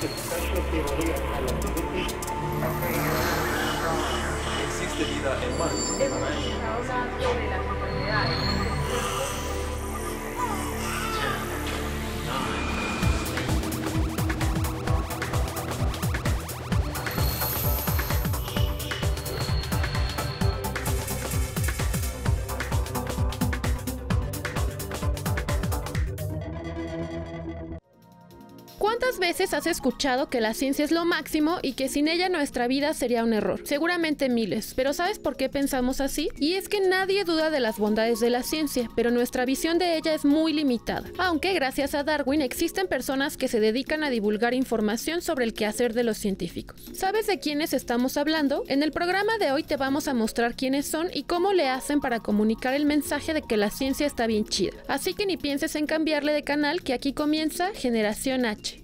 ¿Existe vida en Marte? Hemos escuchado hablar sobre las enfermedades. ¿Cuántas veces has escuchado que la ciencia es lo máximo y que sin ella nuestra vida sería un error? Seguramente miles, pero ¿sabes por qué pensamos así? Y es que nadie duda de las bondades de la ciencia, pero nuestra visión de ella es muy limitada. Aunque gracias a Darwin existen personas que se dedican a divulgar información sobre el quehacer de los científicos. ¿Sabes de quiénes estamos hablando? En el programa de hoy te vamos a mostrar quiénes son y cómo le hacen para comunicar el mensaje de que la ciencia está bien chida. Así que ni pienses en cambiarle de canal, que aquí comienza Generación H.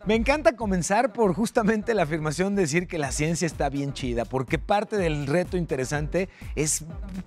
Me encanta comenzar por justamente la afirmación de decir que la ciencia está bien chida, porque parte del reto interesante es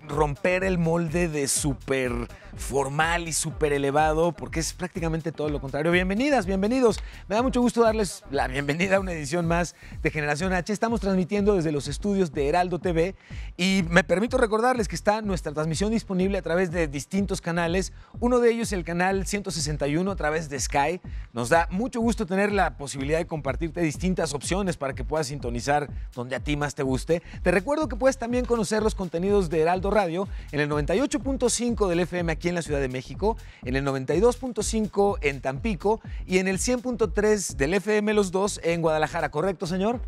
romper el molde de súper formal y súper elevado, porque es prácticamente todo lo contrario. Bienvenidas, bienvenidos. Me da mucho gusto darles la bienvenida a una edición más de Generación H. Estamos transmitiendo desde los estudios de Heraldo TV y me permito recordarles que está nuestra transmisión disponible a través de distintos canales. Uno de ellos es el canal 161 a través de Sky. Nos da mucho gusto tener la posibilidad de compartirte distintas opciones para que puedas sintonizar donde a ti más te guste. Te recuerdo que puedes también conocer los contenidos de Heraldo Radio en el 98.5 del FM aquí en la Ciudad de México, en el 92.5 en Tampico y en el 100.3 del FM los dos en Guadalajara. ¿Correcto, señor?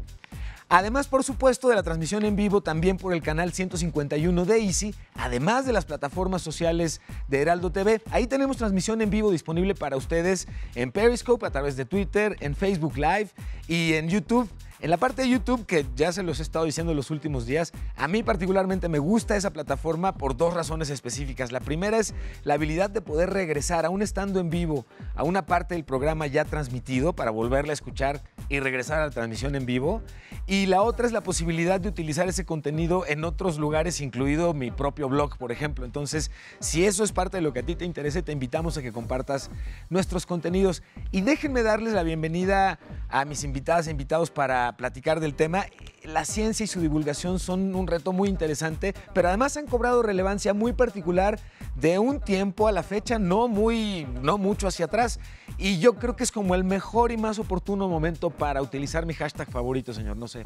Además, por supuesto, de la transmisión en vivo también por el canal 151 de Easy, además de las plataformas sociales de Heraldo TV. Ahí tenemos transmisión en vivo disponible para ustedes en Periscope, a través de Twitter, en Facebook Live y en YouTube. En la parte de YouTube, que ya se los he estado diciendo en los últimos días, a mí particularmente me gusta esa plataforma por dos razones específicas. La primera es la habilidad de poder regresar, aún estando en vivo, a una parte del programa ya transmitido para volverla a escuchar y regresar a la transmisión en vivo. Y la otra es la posibilidad de utilizar ese contenido en otros lugares, incluido mi propio blog, por ejemplo. Entonces, si eso es parte de lo que a ti te interese, te invitamos a que compartas nuestros contenidos. Y déjenme darles la bienvenida a mis invitadas e invitados para platicar del tema. La ciencia y su divulgación son un reto muy interesante, pero además han cobrado relevancia muy particular de un tiempo a la fecha, no mucho hacia atrás. Y yo creo que es como el mejor y más oportuno momento para utilizar mi hashtag favorito, señor. No sé.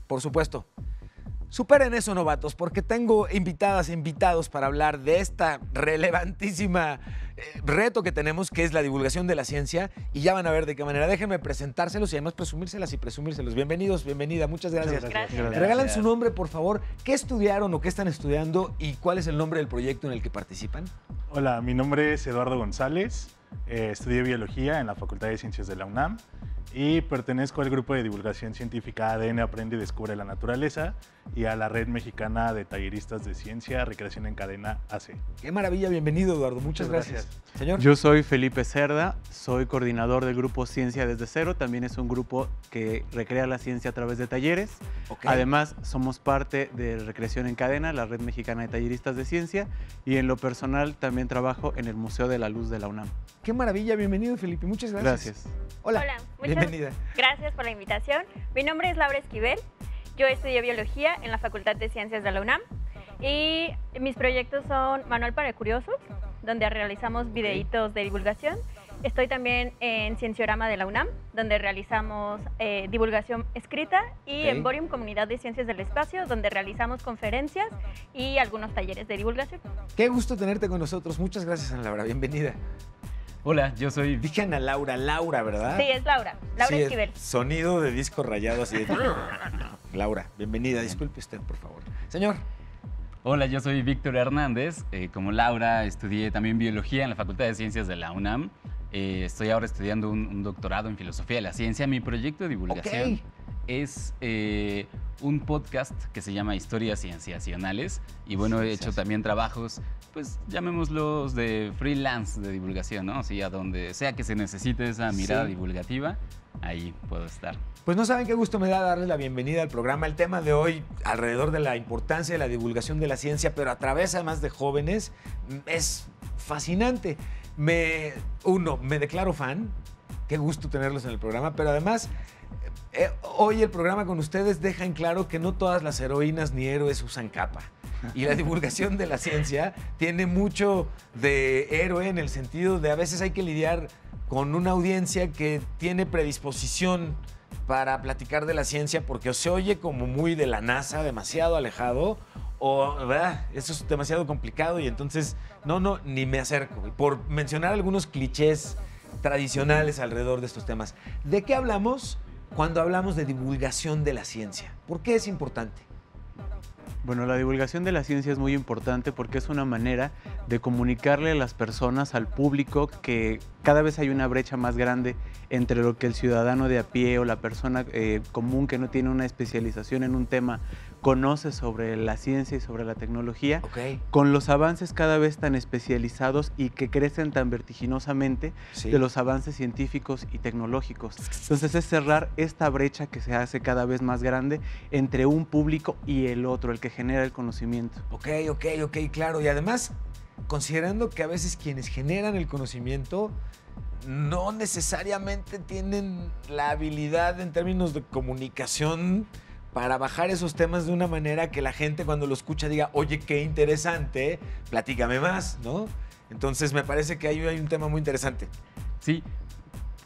Por supuesto. Superen eso, novatos, porque tengo invitadas e invitados para hablar de esta relevantísima reto que tenemos, que es la divulgación de la ciencia, y ya van a ver de qué manera. Déjenme presentárselos y además presumírselas y presumírselos. Bienvenidos, bienvenida, muchas gracias. Gracias. Me regalan su nombre, por favor. ¿Qué estudiaron o qué están estudiando y cuál es el nombre del proyecto en el que participan? Hola, mi nombre es Eduardo González, estudié Biología en la Facultad de Ciencias de la UNAM y pertenezco al grupo de divulgación científica ADN Aprende y Descubre la Naturaleza y a la Red Mexicana de Talleristas de Ciencia, Recreación en Cadena, AC. Qué maravilla, bienvenido, Eduardo. Muchas gracias. Señor. Yo soy Felipe Cerda, soy coordinador del grupo Ciencia desde Cero, también es un grupo que recrea la ciencia a través de talleres. Okay. Además, somos parte de Recreación en Cadena, la Red Mexicana de Talleristas de Ciencia, y en lo personal también trabajo en el Museo de la Luz de la UNAM. Qué maravilla, bienvenido, Felipe. Muchas gracias. Gracias. Hola, Muchas bienvenida. gracias por la invitación. Mi nombre es Laura Esquivel. Yo estudié Biología en la Facultad de Ciencias de la UNAM y mis proyectos son Manual para Curiosos, donde realizamos videitos de divulgación. Estoy también en Cienciorama de la UNAM, donde realizamos divulgación escrita, y en Borium, Comunidad de Ciencias del Espacio, donde realizamos conferencias y algunos talleres de divulgación. Qué gusto tenerte con nosotros. Muchas gracias, Ana Laura. Bienvenida. Hola, yo soy... Dije Ana Laura, ¿verdad? Sí, es Laura Sí, Esquivel. sonido de disco rayado así de... Laura, bienvenida. Disculpe usted, por favor. Señor. Hola, yo soy Víctor Hernández. Como Laura, estudié también Biología en la Facultad de Ciencias de la UNAM. Estoy ahora estudiando un doctorado en Filosofía de la Ciencia. Mi proyecto de divulgación es un podcast que se llama Historias Cienciacionales. Y bueno, he hecho también trabajos, pues llamémoslos de freelance de divulgación, ¿no? O sea, donde sea que se necesite esa mirada divulgativa, ahí puedo estar. Pues no saben qué gusto me da darles la bienvenida al programa. El tema de hoy, alrededor de la importancia de la divulgación de la ciencia, pero a través además de jóvenes, es fascinante. Me declaro fan. Qué gusto tenerlos en el programa, pero además, hoy el programa con ustedes deja en claro que no todas las heroínas ni héroes usan capa. Y la divulgación de la ciencia tiene mucho de héroe en el sentido de a veces hay que lidiar con una audiencia que tiene predisposición para platicar de la ciencia porque o se oye como muy de la NASA, demasiado alejado, o eso es demasiado complicado y entonces no, ni me acerco. Por mencionar algunos clichés tradicionales alrededor de estos temas. ¿De qué hablamos cuando hablamos de divulgación de la ciencia? ¿Por qué es importante? Bueno, la divulgación de la ciencia es muy importante porque es una manera de comunicarle a las personas, al público, que cada vez hay una brecha más grande entre lo que el ciudadano de a pie o la persona común que no tiene una especialización en un tema conoce sobre la ciencia y sobre la tecnología, con los avances cada vez tan especializados y que crecen tan vertiginosamente de los avances científicos y tecnológicos. Entonces es cerrar esta brecha que se hace cada vez más grande entre un público y el otro, el que genera el conocimiento. Ok, claro. Y además, considerando que a veces quienes generan el conocimiento no necesariamente tienen la habilidad en términos de comunicación para bajar esos temas de una manera que la gente cuando lo escucha diga, oye, qué interesante, platícame más, ¿no? Entonces me parece que ahí hay un tema muy interesante. Sí,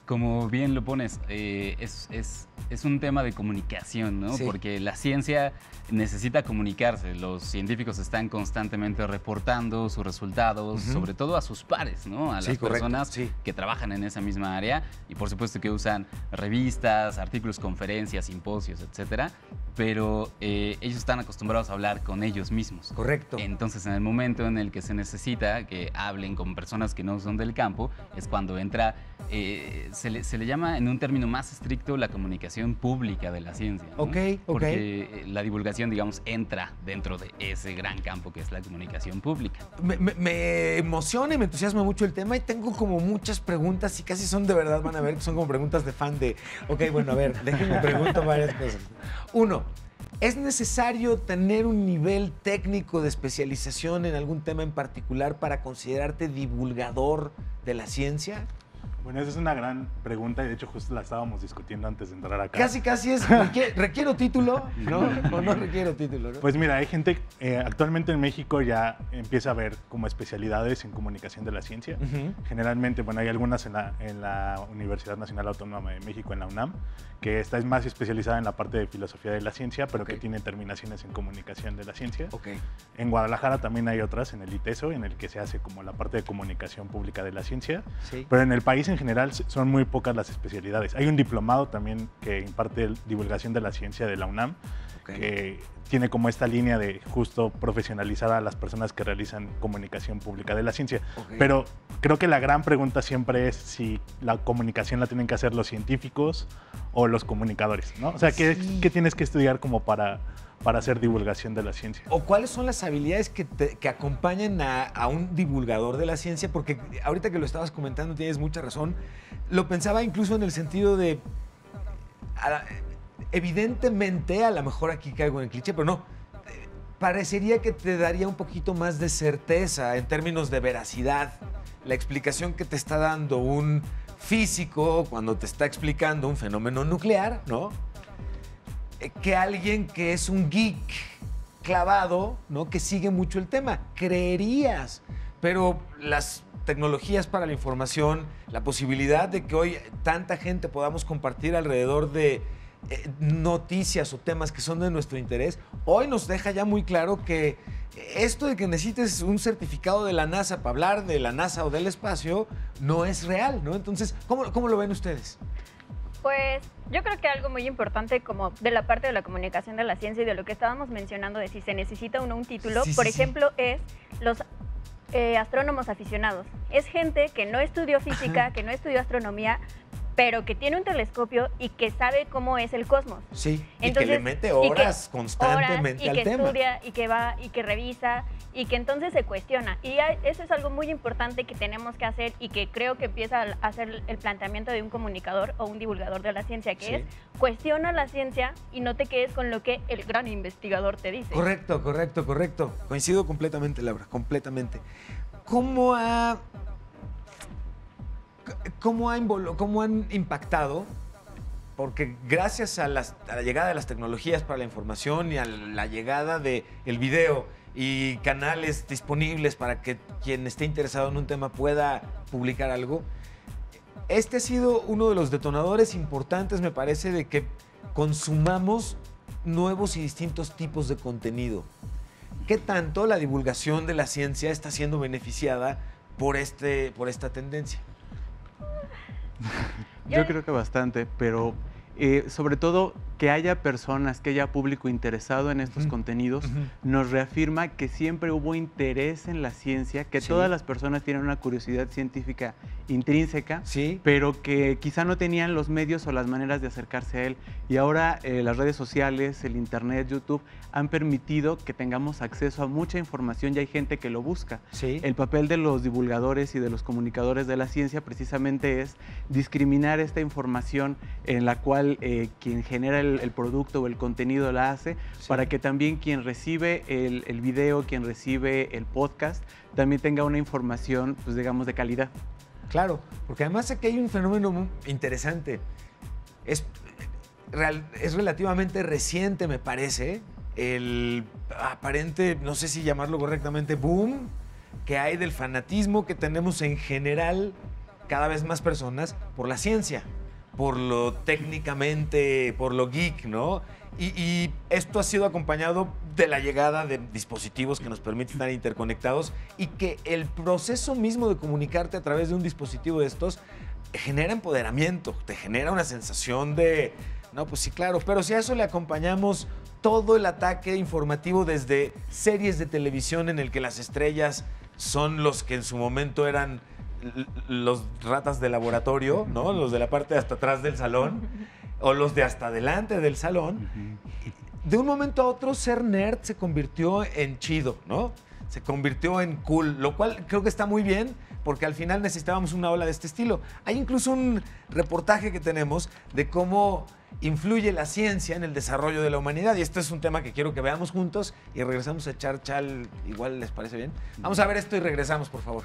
como bien lo pones, es un tema de comunicación, ¿no? Sí. Porque la ciencia necesita comunicarse. Los científicos están constantemente reportando sus resultados, sobre todo a sus pares, ¿no? A las personas que trabajan en esa misma área y por supuesto que usan revistas, artículos, conferencias, simposios, etcétera. Pero ellos están acostumbrados a hablar con ellos mismos. Correcto. Entonces, en el momento en el que se necesita que hablen con personas que no son del campo, es cuando entra, se le llama en un término más estricto la comunicación pública de la ciencia, ¿no? Porque la divulgación, digamos, entra dentro de ese gran campo que es la comunicación pública. Me emociona y me entusiasma mucho el tema y tengo como muchas preguntas y casi son de verdad, van a ver que son como preguntas de fan de, bueno, a ver, déjenme preguntar varias cosas. Uno, ¿es necesario tener un nivel técnico de especialización en algún tema en particular para considerarte divulgador de la ciencia? Bueno, esa es una gran pregunta y de hecho justo la estábamos discutiendo antes de entrar acá. Casi es, ¿requiero título? ¿No? ¿O no requiero título? ¿No? Pues mira, hay gente, actualmente en México ya empieza a haber como especialidades en comunicación de la ciencia. Generalmente, bueno, hay algunas en la Universidad Nacional Autónoma de México, en la UNAM, que esta es más especializada en la parte de filosofía de la ciencia, pero que tiene terminaciones en comunicación de la ciencia. En Guadalajara también hay otras, en el ITESO, en el que se hace como la parte de comunicación pública de la ciencia. Pero en el país en general son muy pocas las especialidades. Hay un diplomado también que imparte divulgación de la ciencia de la UNAM, que tiene como esta línea de justo profesionalizar a las personas que realizan comunicación pública de la ciencia. Pero creo que la gran pregunta siempre es si la comunicación la tienen que hacer los científicos o los comunicadores, ¿no? O sea, ¿qué tienes que estudiar como para hacer divulgación de la ciencia? ¿O cuáles son las habilidades que acompañan a un divulgador de la ciencia? Porque ahorita que lo estabas comentando tienes mucha razón. Lo pensaba incluso en el sentido de... Evidentemente, a lo mejor aquí caigo en el cliché, pero no. Parecería que te daría un poquito más de certeza en términos de veracidad la explicación que te está dando un físico cuando te está explicando un fenómeno nuclear, ¿no? Que alguien que es un geek clavado, ¿no? Que sigue mucho el tema. Creerías, pero las tecnologías para la información, la posibilidad de que hoy tanta gente podamos compartir alrededor de noticias o temas que son de nuestro interés, hoy nos deja ya muy claro que esto de que necesites un certificado de la NASA para hablar de la NASA o del espacio no es real, ¿no? Entonces, ¿cómo lo ven ustedes? Pues yo creo que algo muy importante como de la parte de la comunicación de la ciencia y de lo que estábamos mencionando de si se necesita o no un título, por ejemplo, es los astrónomos aficionados. Es gente que no estudió física, que no estudió astronomía, pero que tiene un telescopio y que sabe cómo es el cosmos. Sí, entonces, y que le mete horas constantemente al tema. Y que estudia, y que va, y que revisa, y que entonces se cuestiona. Y eso es algo muy importante que tenemos que hacer y que creo que empieza a hacer el planteamiento de un comunicador o un divulgador de la ciencia, que es cuestiona la ciencia y no te quedes con lo que el gran investigador te dice. Correcto. Coincido completamente, Laura, completamente. ¿Cómo ¿cómo han impactado? Porque gracias a la llegada de las tecnologías para la información y a la llegada del video y canales disponibles para que quien esté interesado en un tema pueda publicar algo, este ha sido uno de los detonadores importantes, me parece, de que consumamos nuevos y distintos tipos de contenido. ¿Qué tanto la divulgación de la ciencia está siendo beneficiada por esta tendencia? Yo creo que bastante, pero sobre todo que haya personas, que haya público interesado en estos contenidos, nos reafirma que siempre hubo interés en la ciencia, que todas las personas tienen una curiosidad científica intrínseca, pero que quizá no tenían los medios o las maneras de acercarse a él. Y ahora las redes sociales, el internet, YouTube, han permitido que tengamos acceso a mucha información y hay gente que lo busca. El papel de los divulgadores y de los comunicadores de la ciencia precisamente es discriminar esta información en la cual quien genera el producto o el contenido la hace, para que también quien recibe el video, quien recibe el podcast, también tenga una información, pues digamos, de calidad. Claro, porque además aquí hay un fenómeno muy interesante. Es relativamente reciente, me parece, el aparente, no sé si llamarlo correctamente, boom que hay del fanatismo que tenemos en general cada vez más personas por la ciencia, por lo técnicamente, por lo geek, ¿no? Y esto ha sido acompañado de la llegada de dispositivos que nos permiten estar interconectados y que el proceso mismo de comunicarte a través de un dispositivo de estos genera empoderamiento, te genera una sensación de, no, pues sí, claro, pero si a eso le acompañamos todo el ataque informativo desde series de televisión en el que las estrellas son los que en su momento eran los ratas de laboratorio, ¿no? Los de la parte de hasta atrás del salón o los de hasta adelante del salón. De un momento a otro, ser nerd se convirtió en chido, ¿no? Se convirtió en cool, lo cual creo que está muy bien porque al final necesitábamos una ola de este estilo. Hay incluso un reportaje que tenemos de cómo influye la ciencia en el desarrollo de la humanidad y este es un tema que quiero que veamos juntos y regresamos a echar chal, igual les parece bien. Vamos a ver esto y regresamos, por favor.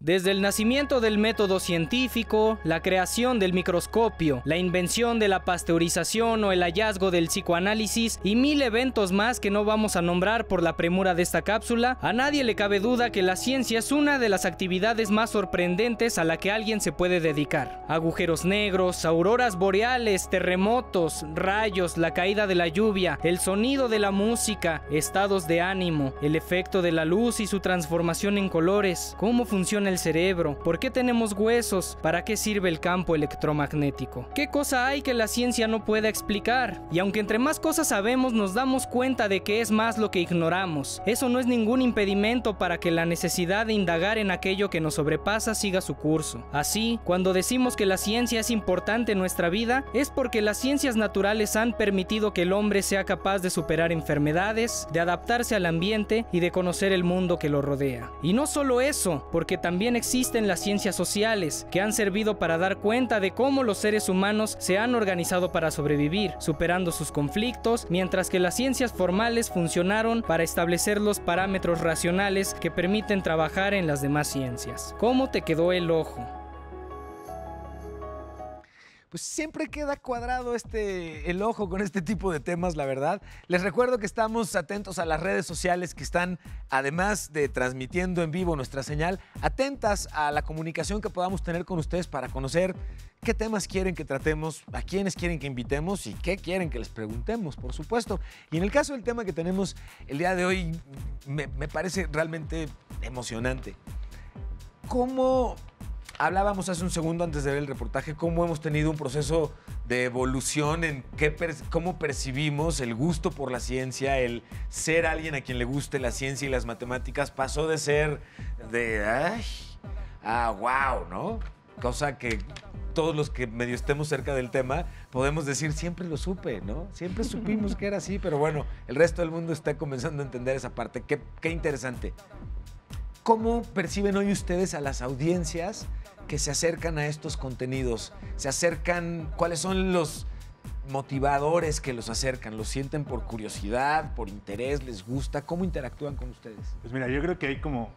Desde el nacimiento del método científico, la creación del microscopio, la invención de la pasteurización o el hallazgo del psicoanálisis y 1000 eventos más que no vamos a nombrar por la premura de esta cápsula, a nadie le cabe duda que la ciencia es una de las actividades más sorprendentes a la que alguien se puede dedicar. Agujeros negros, auroras boreales, terremotos, rayos, la caída de la lluvia, el sonido de la música, estados de ánimo, el efecto de la luz y su transformación en colores, cómo funciona el cerebro, por qué tenemos huesos, para qué sirve el campo electromagnético. ¿Qué cosa hay que la ciencia no pueda explicar? Y aunque entre más cosas sabemos, nos damos cuenta de que es más lo que ignoramos. Eso no es ningún impedimento para que la necesidad de indagar en aquello que nos sobrepasa siga su curso. Así, cuando decimos que la ciencia es importante en nuestra vida, es porque las ciencias naturales han permitido que el hombre sea capaz de superar enfermedades, de adaptarse al ambiente y de conocer el mundo que lo rodea. Y no solo eso, porque también existen las ciencias sociales, que han servido para dar cuenta de cómo los seres humanos se han organizado para sobrevivir, superando sus conflictos, mientras que las ciencias formales funcionaron para establecer los parámetros racionales que permiten trabajar en las demás ciencias. ¿Cómo te quedó el ojo? Pues siempre queda cuadrado el ojo con este tipo de temas, la verdad. Les recuerdo que estamos atentos a las redes sociales que están, además de transmitiendo en vivo nuestra señal, atentas a la comunicación que podamos tener con ustedes para conocer qué temas quieren que tratemos, a quiénes quieren que invitemos y qué quieren que les preguntemos, por supuesto. Y en el caso del tema que tenemos el día de hoy, me parece realmente emocionante. ¿Cómo? Hablábamos hace un segundo antes de ver el reportaje cómo hemos tenido un proceso de evolución en cómo percibimos el gusto por la ciencia, el ser alguien a quien le guste la ciencia y las matemáticas pasó de ser de ¡ay! A wow, ¿no? Cosa que todos los que medio estemos cerca del tema podemos decir siempre lo supe, ¿no? Siempre supimos que era así, pero bueno, el resto del mundo está comenzando a entender esa parte. Qué interesante. ¿Cómo perciben hoy ustedes a las audiencias que se acercan a estos contenidos? ¿Se acercan? ¿Cuáles son los motivadores que los acercan? ¿Los sienten por curiosidad, por interés? ¿Les gusta? ¿Cómo interactúan con ustedes? Pues mira, yo creo que hay como,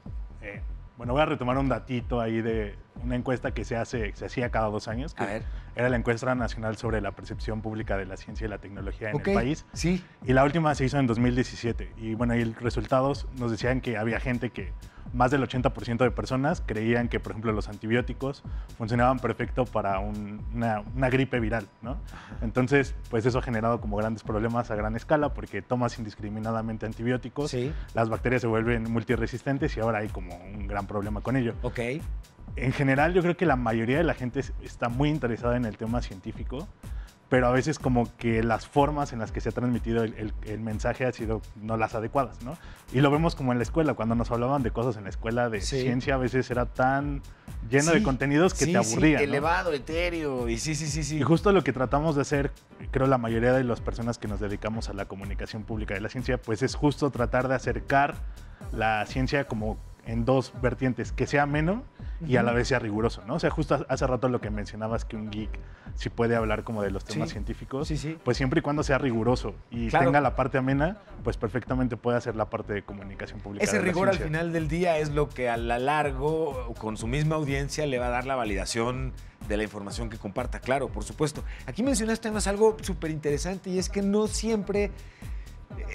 Bueno, voy a retomar un datito ahí de una encuesta que se hacía cada 2 años, que A ver. era la encuesta nacional sobre la percepción pública de la ciencia y la tecnología en Ok, el país. sí. Y la última se hizo en 2017. Y bueno, ahí los resultados nos decían que había gente que, más del 80% de personas creían que, por ejemplo, los antibióticos funcionaban perfecto para una gripe viral, ¿no? Entonces, pues eso ha generado como grandes problemas a gran escala porque tomas indiscriminadamente antibióticos, Sí. las bacterias se vuelven multiresistentes y ahora hay como un gran problema con ello. Ok. En general, yo creo que la mayoría de la gente está muy interesada en el tema científico, pero a veces como que las formas en las que se ha transmitido el mensaje han sido no las adecuadas, ¿no? Y lo vemos como en la escuela, cuando nos hablaban de cosas en la escuela de Sí. ciencia, a veces era tan lleno Sí, de contenidos que sí, te aburrían, sí, ¿no? elevado, etéreo, y sí. Y justo lo que tratamos de hacer, creo la mayoría de las personas que nos dedicamos a la comunicación pública de la ciencia, pues es justo tratar de acercar la ciencia como en 2 vertientes, que sea ameno y a la vez sea riguroso, ¿no? O sea, justo hace rato lo que mencionabas, que un geek sí puede hablar como de los temas Sí, científicos, sí. pues siempre y cuando sea riguroso y Claro. tenga la parte amena, pues perfectamente puede hacer la parte de comunicación pública Ese de la rigor al ciencia. final del día es lo que a la largo, con su misma audiencia, le va a dar la validación de la información que comparta. Claro, por supuesto. Aquí mencionaste además algo súper interesante y es que no siempre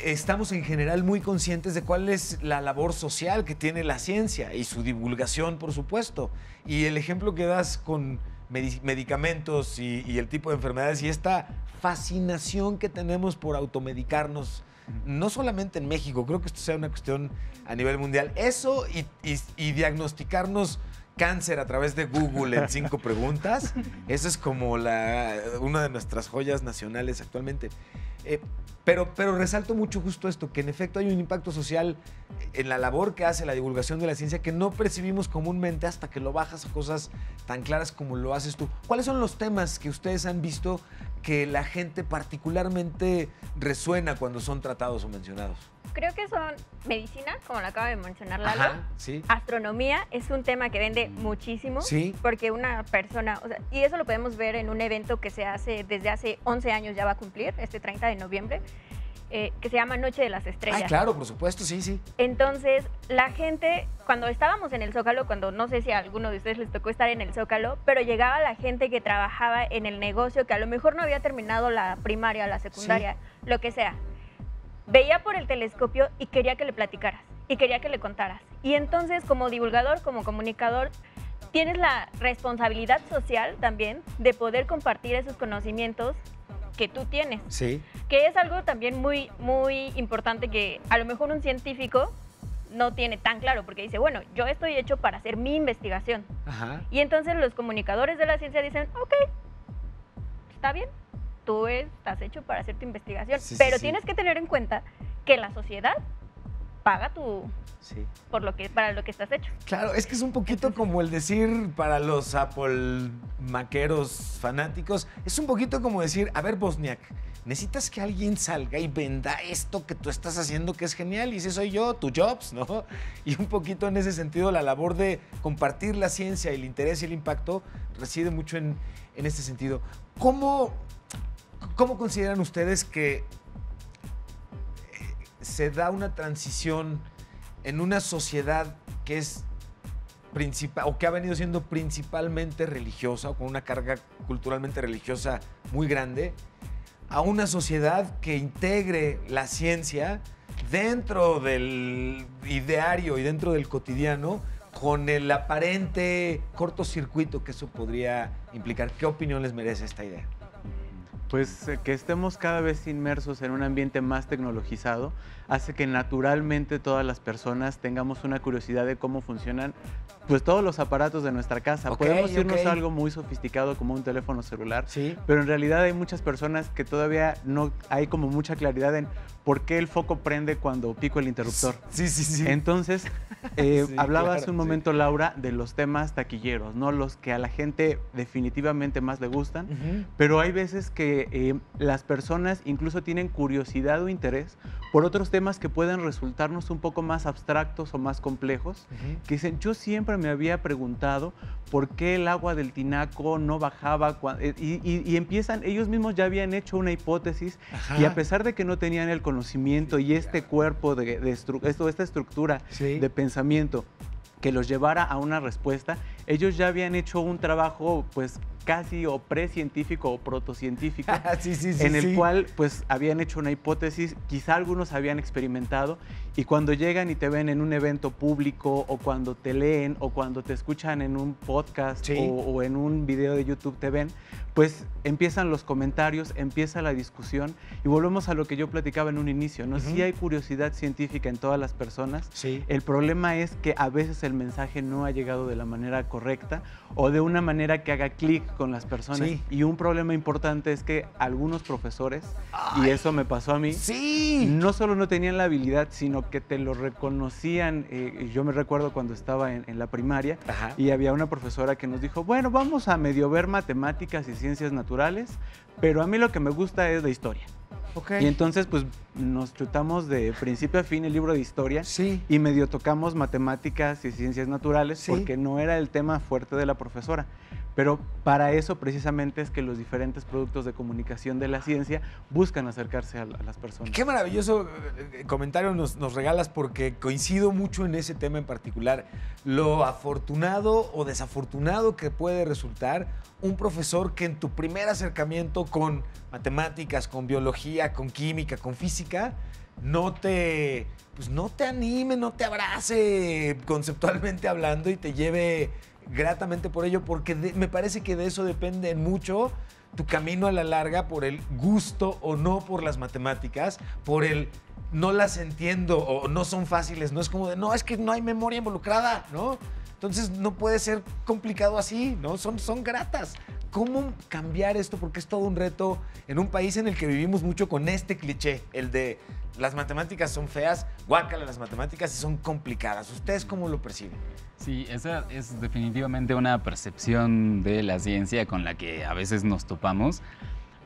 estamos en general muy conscientes de cuál es la labor social que tiene la ciencia y su divulgación, por supuesto. Y el ejemplo que das con medicamentos y el tipo de enfermedades y esta fascinación que tenemos por automedicarnos, no solamente en México, creo que esto sea una cuestión a nivel mundial. Eso y diagnosticarnos cáncer a través de Google en 5 preguntas, eso es como una de nuestras joyas nacionales actualmente. Pero resalto mucho justo esto, que en efecto hay un impacto social en la labor que hace la divulgación de la ciencia que no percibimos comúnmente hasta que lo bajas a cosas tan claras como lo haces tú. ¿Cuáles son los temas que ustedes han visto que la gente particularmente resuena cuando son tratados o mencionados? Creo que son medicina, como lo acaba de mencionar Lalo. Ajá, sí. Astronomía es un tema que vende muchísimo. Sí. Porque una persona, o sea, y eso lo podemos ver en un evento que se hace desde hace 11 años, ya va a cumplir, este 30 de noviembre, que se llama Noche de las Estrellas. Ah, claro, por supuesto, sí. Entonces, la gente, cuando estábamos en el Zócalo, cuando no sé si a alguno de ustedes les tocó estar en el Zócalo, pero llegaba la gente que trabajaba en el negocio, que a lo mejor no había terminado la primaria, la secundaria, lo que sea. Veía por el telescopio y quería que le platicaras, y quería que le contaras. Y entonces, como divulgador, como comunicador, tienes la responsabilidad social también de poder compartir esos conocimientos que tú tienes. Sí. Que es algo también muy, muy importante que a lo mejor un científico no tiene tan claro, porque dice, bueno, yo estoy hecho para hacer mi investigación. Ajá. Y entonces los comunicadores de la ciencia dicen, ok, está bien, tú estás hecho para hacer tu investigación, Sí, pero sí. tienes que tener en cuenta que la sociedad paga Sí. para lo que estás hecho. Claro, es que es un poquito como el decir para los Apple maqueros fanáticos, es un poquito como decir, a ver, Bosniak, necesitas que alguien salga y venda esto que tú estás haciendo que es genial y ese soy yo, tu Jobs, ¿no? Y un poquito en ese sentido la labor de compartir la ciencia y el interés y el impacto reside mucho en este sentido. ¿Cómo consideran ustedes que se da una transición en una sociedad que es principal o que ha venido siendo principalmente religiosa o con una carga culturalmente religiosa muy grande a una sociedad que integre la ciencia dentro del ideario y dentro del cotidiano con el aparente cortocircuito que eso podría implicar? ¿Qué opinión les merece esta idea? Pues que estemos cada vez inmersos en un ambiente más tecnologizado hace que naturalmente todas las personas tengamos una curiosidad de cómo funcionan pues todos los aparatos de nuestra casa. Ok, Podemos irnos ok. a algo muy sofisticado como un teléfono celular, Sí. pero en realidad hay muchas personas que todavía no hay como mucha claridad en por qué el foco prende cuando pico el interruptor. Sí. Entonces, Sí, hablaba claro, hace un sí. momento, Laura, de los temas taquilleros, ¿no? Los que a la gente definitivamente más le gustan, pero hay veces que las personas incluso tienen curiosidad o interés por otros temas que pueden resultarnos un poco más abstractos o más complejos, que dicen, yo siempre me había preguntado por qué el agua del tinaco no bajaba, y empiezan, ellos mismos ya habían hecho una hipótesis, Ajá. y a pesar de que no tenían el conocimiento y este cuerpo esta estructura Sí. de pensamiento que los llevara a una respuesta. Ellos ya habían hecho un trabajo pues casi o precientífico o protocientífico, en el cual pues habían hecho una hipótesis, quizá algunos habían experimentado, y cuando llegan y te ven en un evento público, o cuando te leen, o cuando te escuchan en un podcast o en un video de YouTube te ven, pues empiezan los comentarios, empieza la discusión, y volvemos a lo que yo platicaba en un inicio, ¿no? Sí hay curiosidad científica en todas las personas, el problema es que a veces el mensaje no ha llegado de la manera correcta, o de una manera que haga clic con las personas. Y un problema importante es que algunos profesores, y eso me pasó a mí, no solo no tenían la habilidad, sino que te lo reconocían. Yo me recuerdo cuando estaba en la primaria, y había una profesora que nos dijo, bueno, vamos a medio ver matemáticas y ciencias naturales, pero a mí lo que me gusta es la historia. Y entonces pues nos chutamos de principio a fin el libro de historia y medio tocamos matemáticas y ciencias naturales porque no era el tema fuerte de la profesora. Pero para eso precisamente es que los diferentes productos de comunicación de la ciencia buscan acercarse a las personas. Qué maravilloso comentario nos regalas, porque coincido mucho en ese tema en particular. Lo afortunado o desafortunado que puede resultar un profesor que en tu primer acercamiento con matemáticas, con biología, con química, con física, no te anime, no te abrace conceptualmente hablando y te lleve gratamente por ello, porque me parece que de eso depende mucho tu camino a la larga, por el gusto o no por las matemáticas, por el no las entiendo o no son fáciles, no es como de, no, es que no hay memoria involucrada, ¿no? Entonces no puede ser complicado así, ¿no? Son gratas. ¿Cómo cambiar esto? Porque es todo un reto en un país en el que vivimos mucho con este cliché, el de las matemáticas son feas, guácala las matemáticas y son complicadas. ¿Ustedes cómo lo perciben? Sí, esa es definitivamente una percepción de la ciencia con la que a veces nos topamos,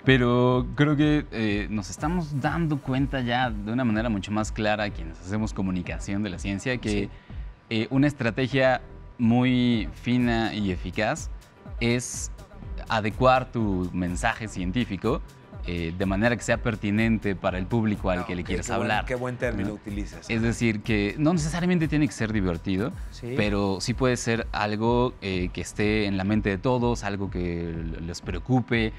pero creo que nos estamos dando cuenta ya de una manera mucho más clara, quienes hacemos comunicación de la ciencia, que una estrategia muy fina y eficaz es adecuar tu mensaje científico de manera que sea pertinente para el público al que le quieres hablar. Qué buen término utilizas. Es decir, que no necesariamente tiene que ser divertido, pero sí puede ser algo que esté en la mente de todos, algo que les preocupe,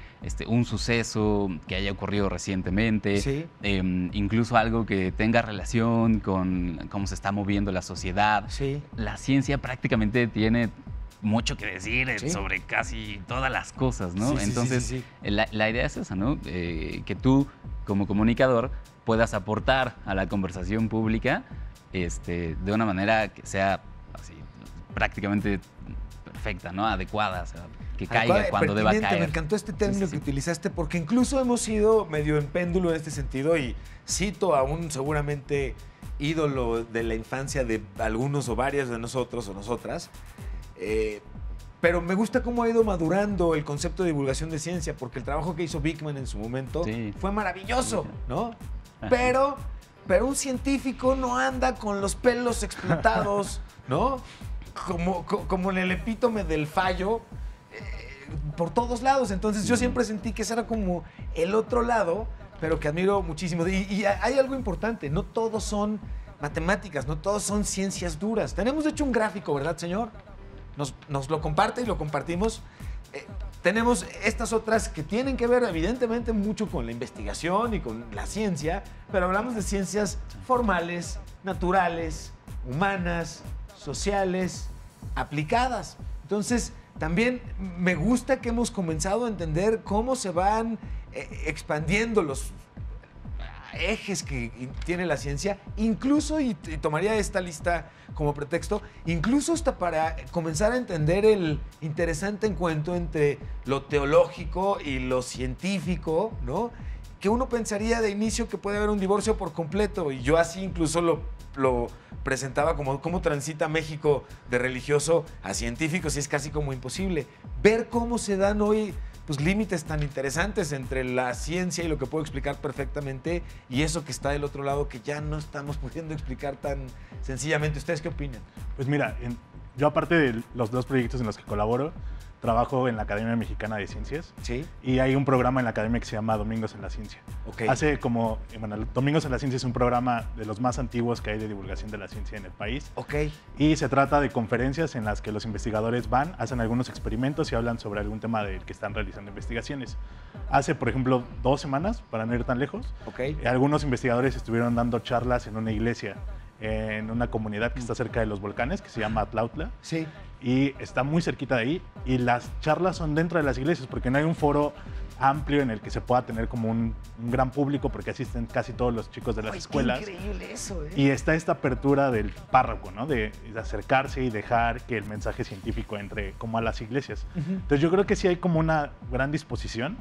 un suceso que haya ocurrido recientemente, incluso algo que tenga relación con cómo se está moviendo la sociedad. La ciencia prácticamente tiene mucho que decir sobre casi todas las cosas, ¿no? Entonces, la idea es esa, ¿no? Que tú, como comunicador, puedas aportar a la conversación pública de una manera que sea así, prácticamente perfecta, ¿no? Adecuada, o sea, que caiga cuando deba caer. Me encantó este término que utilizaste, porque incluso hemos sido medio en péndulo en este sentido, y cito a un seguramente ídolo de la infancia de algunos o varios de nosotros o nosotras, pero me gusta cómo ha ido madurando el concepto de divulgación de ciencia, porque el trabajo que hizo Beckman en su momento fue maravilloso, ¿no? Pero un científico no anda con los pelos explotados, ¿no? Como en el epítome del fallo, por todos lados. Entonces yo siempre sentí que ese era como el otro lado, pero que admiro muchísimo. Y hay algo importante, no todos son matemáticas, no todos son ciencias duras. Tenemos de hecho un gráfico, ¿verdad, señor? Nos lo comparte y lo compartimos. Tenemos estas otras que tienen que ver evidentemente mucho con la investigación y con la ciencia, pero hablamos de ciencias formales, naturales, humanas, sociales, aplicadas. Entonces, también me gusta que hemos comenzado a entender cómo se van expandiendo los ejes que tiene la ciencia, incluso, y tomaría esta lista como pretexto, incluso hasta para comenzar a entender el interesante encuentro entre lo teológico y lo científico, ¿no? Que uno pensaría de inicio que puede haber un divorcio por completo, y yo así incluso lo presentaba como cómo transita México de religioso a científico, si es casi como imposible. Ver cómo se dan hoy pues límites tan interesantes entre la ciencia y lo que puedo explicar perfectamente y eso que está del otro lado que ya no estamos pudiendo explicar tan sencillamente. ¿Ustedes qué opinan? Pues mira, yo aparte de los 2 proyectos en los que colaboro, trabajo en la Academia Mexicana de Ciencias. Sí. Y hay un programa en la academia que se llama Domingos en la Ciencia. Ok. Domingos en la Ciencia es un programa de los más antiguos que hay de divulgación de la ciencia en el país. Ok. Y se trata de conferencias en las que los investigadores van, hacen algunos experimentos y hablan sobre algún tema del que están realizando investigaciones. Hace, por ejemplo, 2 semanas, para no ir tan lejos, Ok. Algunos investigadores estuvieron dando charlas en una iglesia, en una comunidad que está cerca de los volcanes, que se llama Atlautla. Sí. Y está muy cerquita de ahí. Y las charlas son dentro de las iglesias, porque no hay un foro amplio en el que se pueda tener como un gran público, porque asisten casi todos los chicos de las escuelas. Qué increíble eso, ¿eh? Y está esta apertura del párroco, ¿no? De acercarse y dejar que el mensaje científico entre como a las iglesias. Entonces yo creo que sí hay como una gran disposición.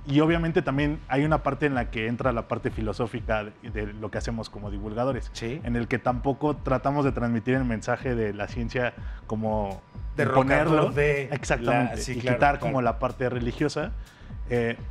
Y obviamente también hay una parte en la que entra la parte filosófica de lo que hacemos como divulgadores, Sí. en el que tampoco tratamos de transmitir el mensaje de la ciencia como Derrocarlo de exactamente, sí, y claro, quitar claro. como la parte religiosa,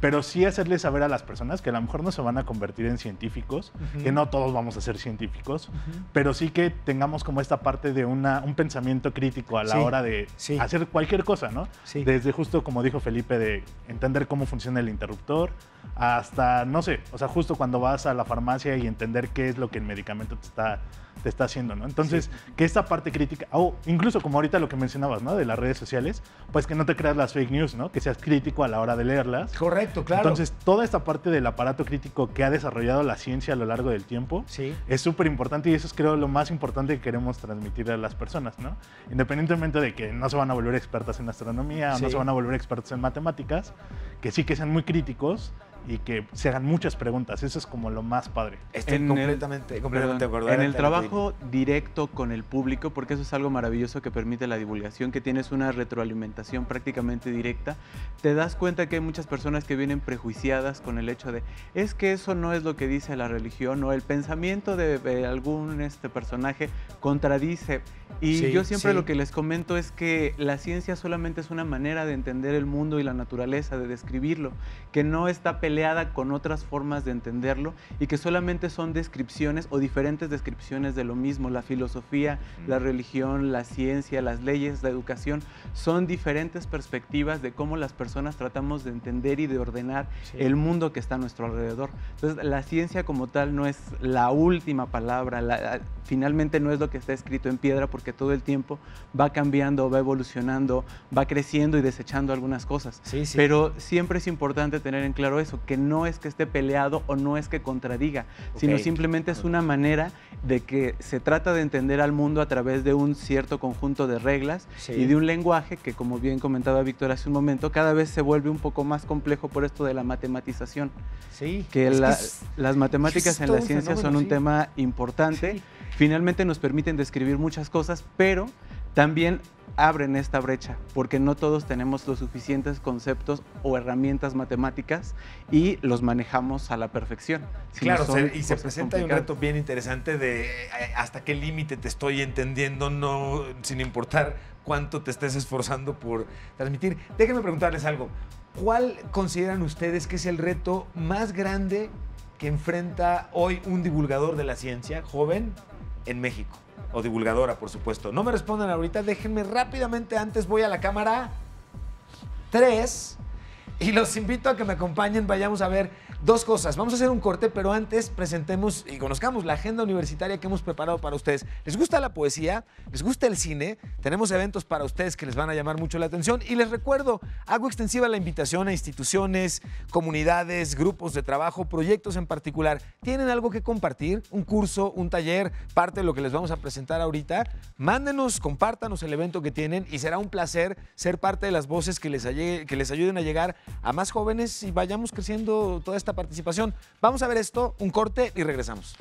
pero sí hacerles saber a las personas que a lo mejor no se van a convertir en científicos, que no todos vamos a ser científicos, pero sí que tengamos como esta parte de un pensamiento crítico a la Sí, hora de sí. hacer cualquier cosa, ¿no? Sí. Desde justo como dijo Felipe, de entender cómo funciona el interruptor, hasta, no sé, o sea, justo cuando vas a la farmacia y entender qué es lo que el medicamento te está haciendo, ¿no? Entonces, que esta parte crítica, o incluso como ahorita lo que mencionabas, ¿no? De las redes sociales, pues que no te creas las fake news, ¿no? Que seas crítico a la hora de leerlas. Correcto, claro. Entonces, toda esta parte del aparato crítico que ha desarrollado la ciencia a lo largo del tiempo Sí. es súper importante, y eso es, creo, lo más importante que queremos transmitir a las personas, ¿no? Independientemente de que no se van a volver expertas en astronomía o no Sí. se van a volver expertos en matemáticas, que sí que sean muy críticos y que se hagan muchas preguntas. Eso es como lo más padre. Estoy En el- completamente de acuerdo. En el Adelante, trabajo directo con el público, porque eso es algo maravilloso que permite la divulgación, que tienes una retroalimentación prácticamente directa, te das cuenta que hay muchas personas que vienen prejuiciadas con el hecho de, es que eso no es lo que dice la religión, o el pensamiento de algún personaje contradice. Y Sí, yo siempre sí. lo que les comento es que la ciencia solamente es una manera de entender el mundo y la naturaleza, de describirlo, que no está peleada con otras formas de entenderlo y que solamente son descripciones o diferentes descripciones de lo mismo. La filosofía, la religión, la ciencia, las leyes, la educación, son diferentes perspectivas de cómo las personas tratamos de entender y de ordenar el mundo que está a nuestro alrededor. Entonces, la ciencia como tal no es la última palabra, finalmente no es lo que está escrito en piedra, porque todo el tiempo va cambiando, va evolucionando, va creciendo y desechando algunas cosas. Sí, sí. Pero siempre es importante tener en claro eso, que no es que esté peleado o no es que contradiga, sino Ok. simplemente es una manera de que se trata de entender al mundo a través de un cierto conjunto de reglas Sí. y de un lenguaje que, como bien comentaba Víctor hace un momento, cada vez se vuelve un poco más complejo por esto de la matematización. Sí. Que Es las matemáticas es en todo la un ciencia son fenómeno, un sí. tema importante. Sí. Finalmente nos permiten describir muchas cosas, pero también abren esta brecha, porque no todos tenemos los suficientes conceptos o herramientas matemáticas y los manejamos a la perfección. sino Claro, son y se cosas presenta ahí un complicadas. reto bien interesante de hasta qué límite te estoy entendiendo, no, sin importar cuánto te estés esforzando por transmitir. Déjenme preguntarles algo. ¿Cuál consideran ustedes que es el reto más grande que enfrenta hoy un divulgador de la ciencia joven en México? O divulgadora, por supuesto. No me respondan ahorita, déjenme rápidamente, antes voy a la cámara 3 y los invito a que me acompañen, vayamos a ver dos cosas. Vamos a hacer un corte, pero antes presentemos y conozcamos la agenda universitaria que hemos preparado para ustedes. ¿Les gusta la poesía? ¿Les gusta el cine? Tenemos eventos para ustedes que les van a llamar mucho la atención. Y les recuerdo, hago extensiva la invitación a instituciones, comunidades, grupos de trabajo, proyectos en particular. ¿Tienen algo que compartir? ¿Un curso, un taller, parte de lo que les vamos a presentar ahorita? Mándenos, compártanos el evento que tienen y será un placer ser parte de las voces que les ayuden a llegar a más jóvenes y vayamos creciendo toda esta participación. Vamos a ver esto, un corte y regresamos.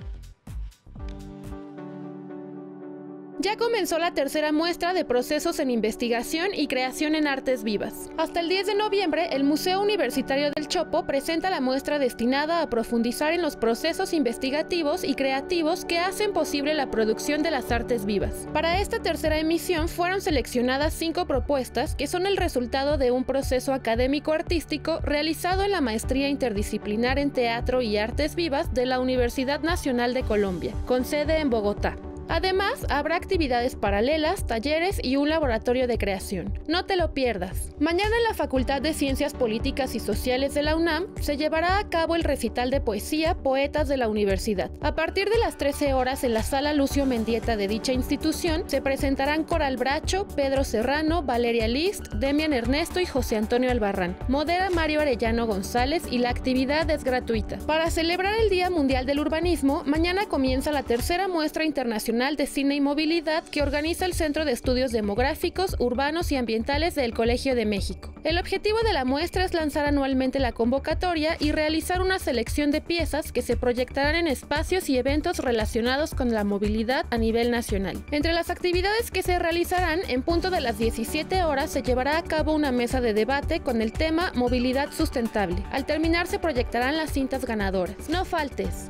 Ya comenzó la tercera muestra de procesos en investigación y creación en artes vivas. Hasta el 10 de noviembre, el Museo Universitario del Chopo presenta la muestra destinada a profundizar en los procesos investigativos y creativos que hacen posible la producción de las artes vivas. Para esta tercera emisión fueron seleccionadas 5 propuestas que son el resultado de un proceso académico-artístico realizado en la Maestría Interdisciplinar en Teatro y Artes Vivas de la Universidad Nacional de Colombia, con sede en Bogotá. Además, habrá actividades paralelas, talleres y un laboratorio de creación. No te lo pierdas. Mañana en la Facultad de Ciencias Políticas y Sociales de la UNAM se llevará a cabo el recital de poesía Poetas de la Universidad. A partir de las 13 horas en la Sala Lucio Mendieta de dicha institución se presentarán Coral Bracho, Pedro Serrano, Valeria List, Demian Ernesto y José Antonio Albarrán. Modera Mario Arellano González y la actividad es gratuita. Para celebrar el Día Mundial del Urbanismo, mañana comienza la tercera muestra internacional de cine y movilidad que organiza el Centro de Estudios Demográficos, Urbanos y Ambientales del Colegio de México. El objetivo de la muestra es lanzar anualmente la convocatoria y realizar una selección de piezas que se proyectarán en espacios y eventos relacionados con la movilidad a nivel nacional. Entre las actividades que se realizarán, en punto de las 17 horas se llevará a cabo una mesa de debate con el tema Movilidad Sustentable. Al terminar se proyectarán las cintas ganadoras. No faltes.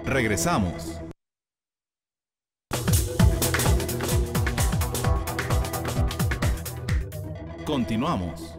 Regresamos. Continuamos.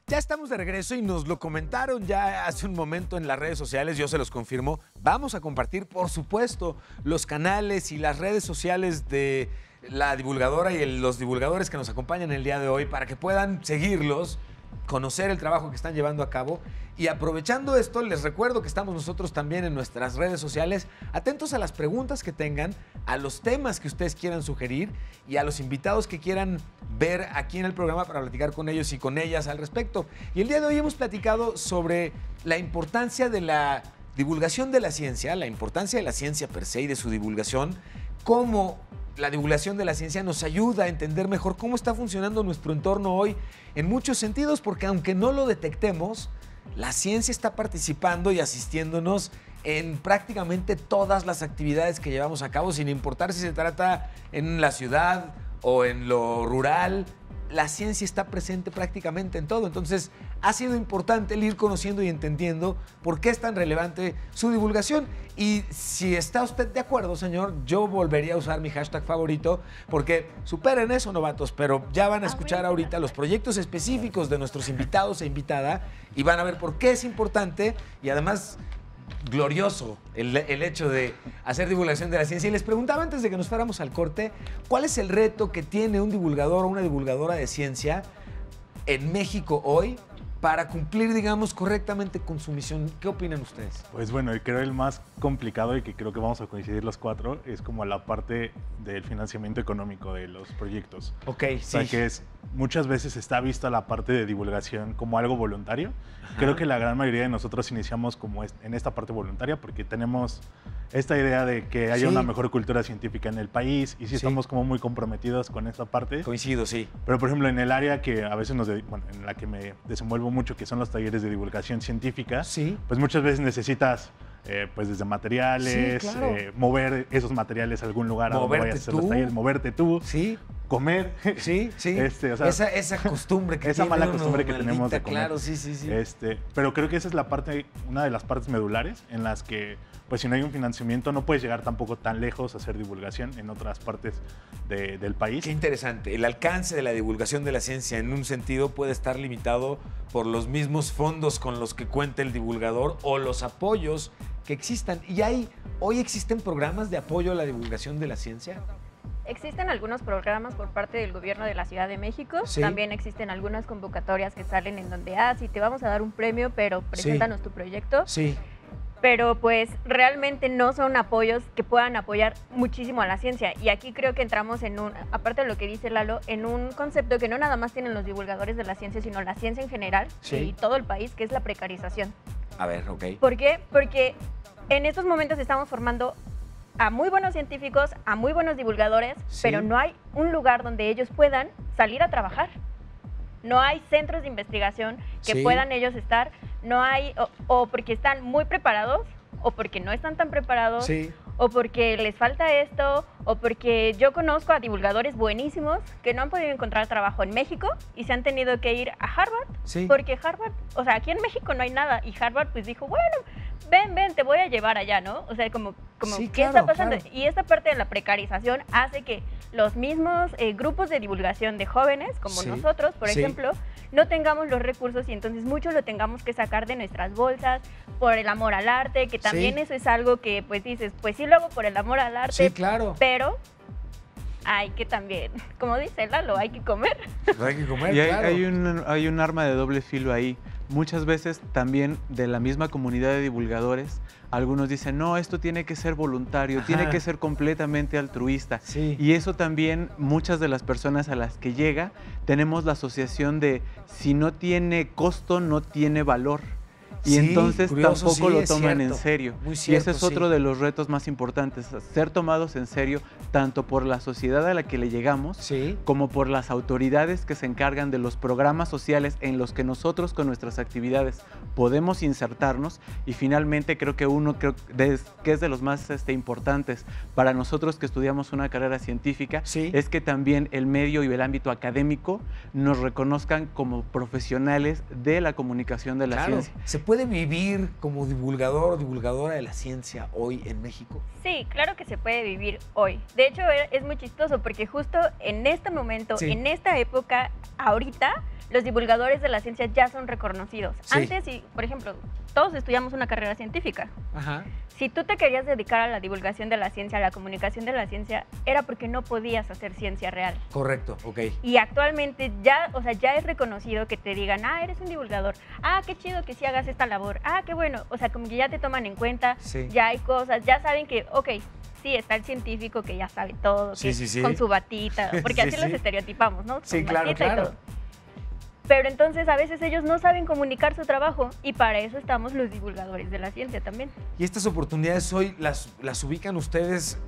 Ya estamos de regreso y nos lo comentaron ya hace un momento en las redes sociales, yo se los confirmo. Vamos a compartir, por supuesto, los canales y las redes sociales de la divulgadora y los divulgadores que nos acompañan el día de hoy para que puedan seguirlos, conocer el trabajo que están llevando a cabo. Y aprovechando esto, les recuerdo que estamos nosotros también en nuestras redes sociales, atentos a las preguntas que tengan, a los temas que ustedes quieran sugerir y a los invitados que quieran ver aquí en el programa para platicar con ellos y con ellas al respecto. Y el día de hoy hemos platicado sobre la importancia de la divulgación de la ciencia, la importancia de la ciencia per se y de su divulgación, cómo la divulgación de la ciencia nos ayuda a entender mejor cómo está funcionando nuestro entorno hoy en muchos sentidos, porque aunque no lo detectemos, la ciencia está participando y asistiéndonos en prácticamente todas las actividades que llevamos a cabo, sin importar si se trata en la ciudad o en lo rural. La ciencia está presente prácticamente en todo. Entonces, ha sido importante el ir conociendo y entendiendo por qué es tan relevante su divulgación. Y si está usted de acuerdo, señor, yo volvería a usar mi hashtag favorito, porque superen eso, novatos, pero ya van a escuchar ahorita los proyectos específicos de nuestros invitados e invitada y van a ver por qué es importante y además glorioso el hecho de hacer divulgación de la ciencia. Y les preguntaba antes de que nos fuéramos al corte, ¿cuál es el reto que tiene un divulgador o una divulgadora de ciencia en México hoy para cumplir, digamos, correctamente con su misión? ¿Qué opinan ustedes? Pues bueno, creo el más complicado y que creo que vamos a coincidir los cuatro es como la parte del financiamiento económico de los proyectos. Ok, sí. O sea, que muchas veces está vista la parte de divulgación como algo voluntario. Ajá. Creo que la gran mayoría de nosotros iniciamos como en esta parte voluntaria porque tenemos esta idea de que haya una mejor cultura científica en el país y sí estamos como muy comprometidos con esta parte. Coincido, sí. Pero, por ejemplo, en el área que a veces en la que me desenvuelvo mucho, que son los talleres de divulgación científica, pues muchas veces necesitas pues desde materiales, mover esos materiales a algún lugar a donde vayas a hacer los talleres, moverte tú, comer. Sí, sí. O sea, esa costumbre que esa tiene mala costumbre que tenemos de comer. Claro, sí. Pero creo que esa es una de las partes medulares en las que, pues si no hay un financiamiento, no puedes llegar tampoco tan lejos a hacer divulgación en otras partes del país. Qué interesante. El alcance de la divulgación de la ciencia en un sentido puede estar limitado por los mismos fondos con los que cuenta el divulgador o los apoyos que existan. ¿Y hoy existen programas de apoyo a la divulgación de la ciencia? Existen algunos programas por parte del gobierno de la Ciudad de México. También existen algunas convocatorias que salen en donde, sí, te vamos a dar un premio, pero preséntanos tu proyecto. Sí. Pero pues realmente no son apoyos que puedan apoyar muchísimo a la ciencia. Y aquí creo que entramos aparte de lo que dice Lalo, en un concepto que no nada más tienen los divulgadores de la ciencia, sino la ciencia en general y todo el país, que es la precarización. A ver, ok. ¿Por qué? Porque en estos momentos estamos formando a muy buenos científicos, a muy buenos divulgadores, pero no hay un lugar donde ellos puedan salir a trabajar. No hay centros de investigación que puedan ellos estar, no hay, o porque están muy preparados, o porque no están tan preparados, o porque les falta esto, o porque yo conozco a divulgadores buenísimos que no han podido encontrar trabajo en México y se han tenido que ir a Harvard, porque Harvard, o sea, aquí en México no hay nada, y Harvard pues dijo, bueno, ven, te voy a llevar allá, ¿no? O sea, como ¿qué está pasando? Claro. Y esta parte de la precarización hace que los mismos grupos de divulgación de jóvenes, como nosotros, por ejemplo, no tengamos los recursos y entonces mucho lo tengamos que sacar de nuestras bolsas por el amor al arte, que también eso es algo que pues dices, pues sí lo hago por el amor al arte, Sí, claro. pero hay que también, como dice Lalo, hay que comer. Hay que comer, Y claro. hay un arma de doble filo ahí. Muchas veces también de la misma comunidad de divulgadores, algunos dicen, no, esto tiene que ser voluntario, tiene que ser completamente altruista. Sí. Y eso también muchas de las personas a las que llega, tenemos la asociación de si no tiene costo, no tiene valor. Y Sí, entonces curioso, tampoco sí, lo es toman en cierto. serio. Muy Y cierto, ese es otro sí. de los retos más importantes, ser tomados en serio tanto por la sociedad a la que le llegamos, Sí. como por las autoridades que se encargan de los programas sociales en los que nosotros con nuestras actividades podemos insertarnos. Y finalmente creo que que es de los más importantes para nosotros que estudiamos una carrera científica, Sí. es que también el medio y el ámbito académico nos reconozcan como profesionales de la comunicación de la Claro. ciencia. ¿Se puede vivir como divulgador o divulgadora de la ciencia hoy en México? Sí, claro que se puede vivir hoy. De hecho, es muy chistoso porque justo en este momento, Sí. en esta época, ahorita, los divulgadores de la ciencia ya son reconocidos. Sí. Antes, por ejemplo, todos estudiamos una carrera científica. Ajá. Si tú te querías dedicar a la divulgación de la ciencia, a la comunicación de la ciencia, era porque no podías hacer ciencia real. Correcto, ok. Y actualmente ya, o sea, ya es reconocido que te digan, eres un divulgador, qué chido que sí hagas esta labor, qué bueno, o sea, como que ya te toman en cuenta, Sí. ya hay cosas, ya saben que, ok, sí, está el científico que ya sabe todo, Sí, que sí, sí. con su batita, porque Sí, así sí. los estereotipamos, ¿no? Sí, Con claro, batita y claro. todo. Pero entonces a veces ellos no saben comunicar su trabajo y para eso estamos los divulgadores de la ciencia también. ¿Y estas oportunidades hoy las ubican ustedes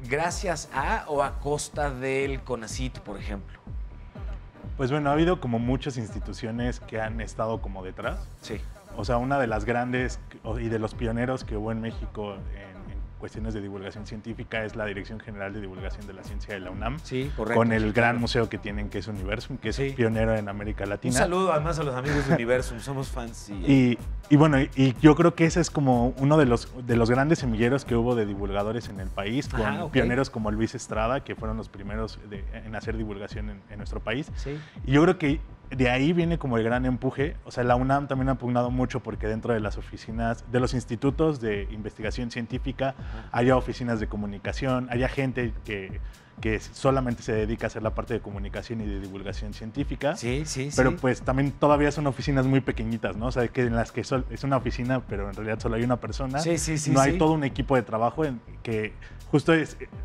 gracias a o a costa del CONACYT, por ejemplo? Pues bueno, ha habido como muchas instituciones que han estado como detrás. Sí. O sea, una de las grandes y de los pioneros que hubo en México en cuestiones de divulgación científica es la Dirección General de Divulgación de la Ciencia de la UNAM. Sí, correcto. Con el sí, gran claro. museo que tienen, que es Universum, que es Sí. pionero en América Un Latina. saludo además a los amigos de Universum, somos fans. Y bueno, y yo creo que ese es como uno de los grandes semilleros que hubo de divulgadores en el país, con Ajá, ok. pioneros como Luis Estrada, que fueron los primeros en hacer divulgación en nuestro país. Sí. Y yo creo que de ahí viene como el gran empuje. O sea, la UNAM también ha pugnado mucho porque dentro de las oficinas, de los institutos de investigación científica, haya oficinas de comunicación, haya gente que solamente se dedica a hacer la parte de comunicación y de divulgación científica. Sí, sí, Pero sí. pues también todavía son oficinas muy pequeñitas, ¿no? O sea, que en las que es una oficina, pero en realidad solo hay una persona. Sí, sí, sí, no hay sí. todo un equipo de trabajo que justo